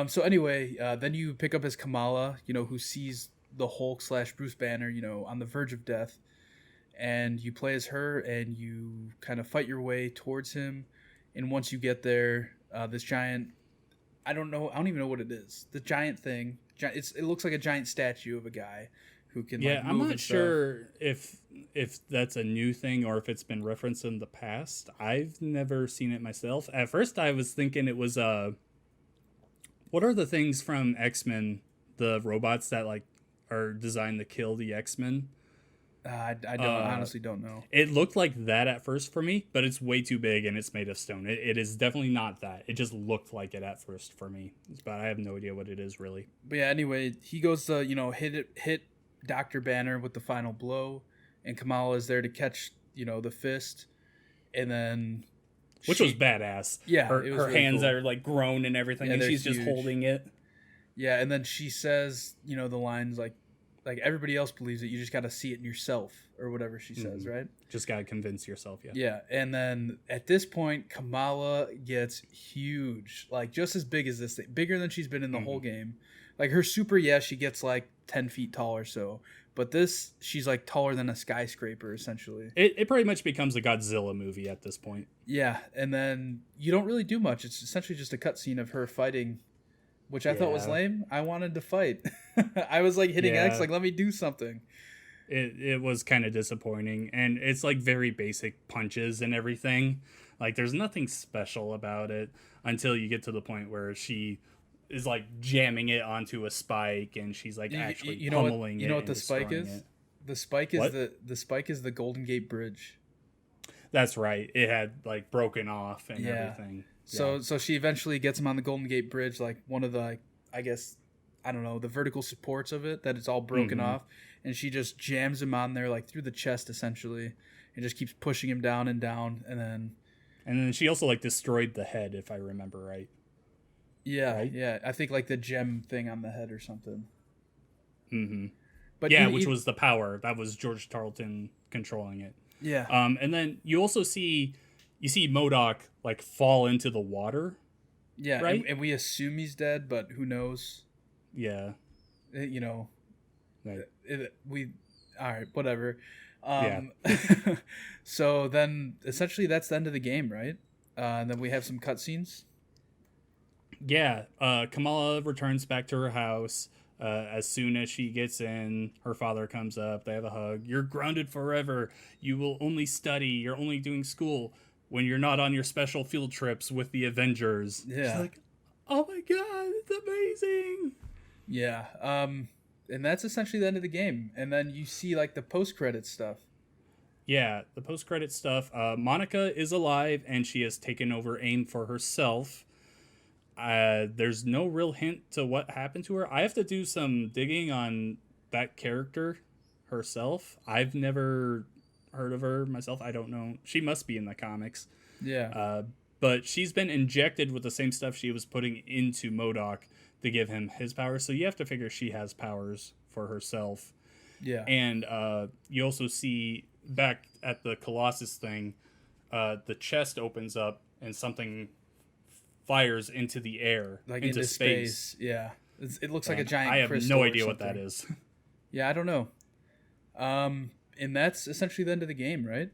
So anyway, then you pick up as Kamala, who sees the Hulk slash Bruce Banner, on the verge of death, and you play as her, and you kind of fight your way towards him. And once you get there, this giant, I don't even know what it is. The giant thing, it looks like a giant statue of a guy who can Yeah, like I'm move not and stuff. sure if that's a new thing or if it's been referenced in the past. I've never seen it myself. At first, I was thinking it was what are the things from X-Men, the robots that like are designed to kill the X-Men? I don't honestly don't know. It looked like that at first for me, but it's way too big and it's made of stone. It is definitely not that. It just looked like it at first for me, but I have no idea what it is really. But yeah, anyway, he goes to hit Dr. Banner with the final blow, and Kamala is there to catch the fist, and then which was badass. Yeah, her it was really hands cool. are like grown and everything, Yeah, and they're she's just huge. holding it. Yeah, and then she says the lines like everybody else believes it, you just got to see it in yourself or whatever she says, right? Just gotta convince yourself. Yeah, and then at this point, Kamala gets huge, like just as big as this thing, bigger than she's been in the whole game. Like her super, she gets like 10 feet tall or so, but this, she's like taller than a skyscraper essentially. It pretty much becomes a Godzilla movie at this point. Yeah, and then you don't really do much. It's essentially just a cutscene of her fighting, which I thought was lame. I wanted to fight. I was like hitting X, like let me do something. It was kind of disappointing, and it's like very basic punches and everything. Like there's nothing special about it until you get to the point where she is like jamming it onto a spike, and she's like actually pummeling it. You know what the spike is? It. The spike is the spike is the Golden Gate Bridge. That's right. It had like broken off and everything. So she eventually gets him on the Golden Gate Bridge, like one of the I guess I don't know, the vertical supports of it, that it's all broken off, and she just jams him on there like through the chest essentially, and just keeps pushing him down, and then she also like destroyed the head, if I remember right. Yeah, right? Yeah, I think like the gem thing on the head or something. But yeah, which was the power. That was George Tarleton controlling it. Yeah. And then you also see MODOK like fall into the water. Yeah, right? and we assume he's dead, but who knows? Yeah. Right. All right, whatever. Yeah. So then essentially that's the end of the game, right? And then we have some cutscenes. Yeah. Kamala returns back to her house. As soon as she gets in, her father comes up. They have a hug. You're grounded forever. You will only study. You're only doing school when you're not on your special field trips with the Avengers. Yeah. She's like, oh my God, it's amazing. Yeah. And that's essentially the end of the game. And then you see like the post-credit stuff. Yeah, the post-credit stuff. Monica is alive and she has taken over AIM for herself. There's no real hint to what happened to her. I have to do some digging on that character herself. I've never heard of her myself. I don't know. She must be in the comics. Yeah. But she's been injected with the same stuff she was putting into MODOK to give him his powers. So you have to figure she has powers for herself. Yeah. And you also see back at the Colossus thing, the chest opens up and something fires into the air, like into space. Yeah, it looks like a giant. I have crystal no idea or what that something. is. Yeah, I don't know. And that's essentially the end of the game, right?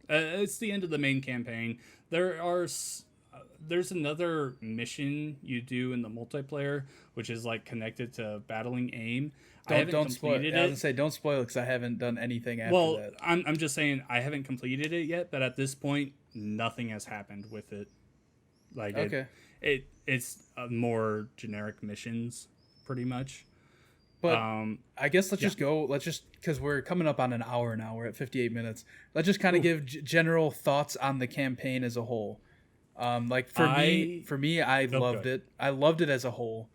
It's the end of the main campaign. There's another mission you do in the multiplayer, which is like connected to battling AIM. Don't spoil it. I was gonna say don't spoil it because I haven't done anything after that. I'm just saying I haven't completed it yet, but at this point, nothing has happened with it. Like okay, it's more generic missions, pretty much. But I guess let's just go. Let's just, because we're coming up on an hour now. We're at 58 minutes. Let's just kind of give general thoughts on the campaign as a whole. Like for me, I loved it. I loved it as a whole.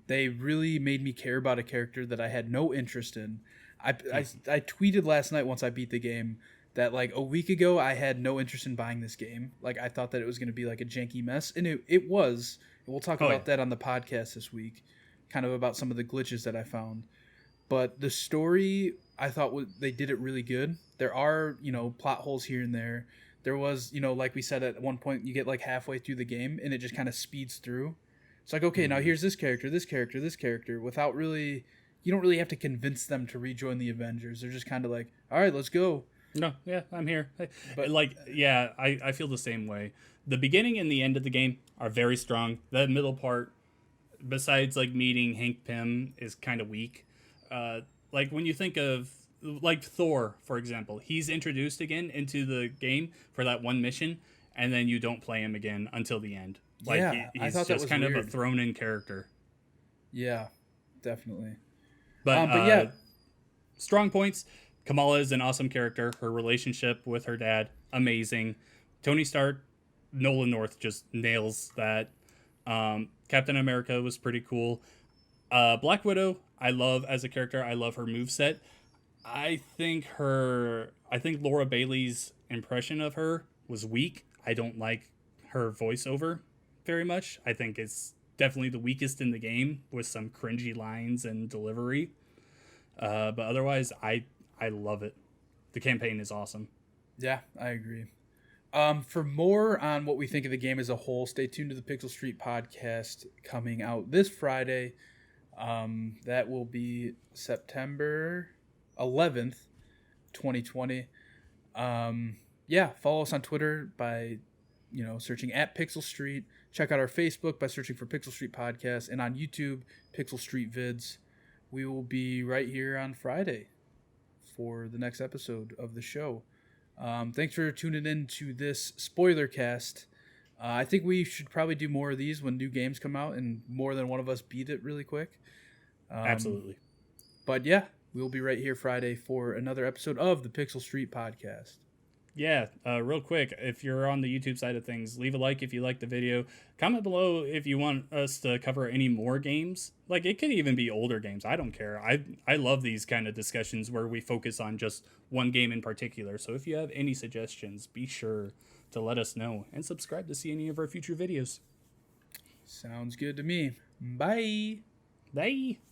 They really made me care about a character that I had no interest in. I tweeted last night once I beat the game that like a week ago I had no interest in buying this game. Like I thought that it was going to be like a janky mess, and it was. And we'll talk about that on the podcast this week, kind of about some of the glitches that I found. but the story I thought they did it really good. There are, plot holes here and there. There was, like we said, at one point you get like halfway through the game and it just kind of speeds through. It's like, okay, now Mm. here's this character, this character, this character, without really, you don't really have to convince them to rejoin the Avengers. They're just kind of like, all right, let's go. No, yeah, I'm here. But Like, yeah, I feel the same way. The beginning and the end of the game are very strong. The middle part, besides like meeting Hank Pym, is kind of weak. Like when you think of like Thor, for example, he's introduced again into the game for that one mission, and then you don't play him again until the end. Like yeah, I he's thought that just was kind weird. of a thrown-in character. Yeah, definitely. But Yeah, strong points. Kamala is an awesome character. Her relationship with her dad, amazing. Tony Stark, Nolan North just nails that. Captain America was pretty cool. Black Widow, I love as a character. I love her moveset. I think Laura Bailey's impression of her was weak. I don't like her voiceover very much. I think it's definitely the weakest in the game with some cringy lines and delivery. But otherwise, I love it. The campaign is awesome. yeah, I agree. For more on what we think of the game as a whole, stay tuned to the Pixel Street podcast coming out this Friday. That will be September 11th, 2020. Yeah, follow us on Twitter by, searching at Pixel Street. Check out our Facebook by searching for Pixel Street Podcast, and on YouTube, Pixel Street Vids. We will be right here on Friday for the next episode of the show. Thanks for tuning in to this Spoilercast. I think we should probably do more of these when new games come out and more than one of us beat it really quick. Absolutely. But yeah, we'll be right here Friday for another episode of the Pixel Street Podcast. Yeah, real quick, if you're on the YouTube side of things, leave a like if you like the video. Comment below if you want us to cover any more games. Like, it could even be older games. I don't care. I love these kind of discussions where we focus on just one game in particular. So if you have any suggestions, be sure to let us know. And subscribe to see any of our future videos. Sounds good to me. Bye. Bye!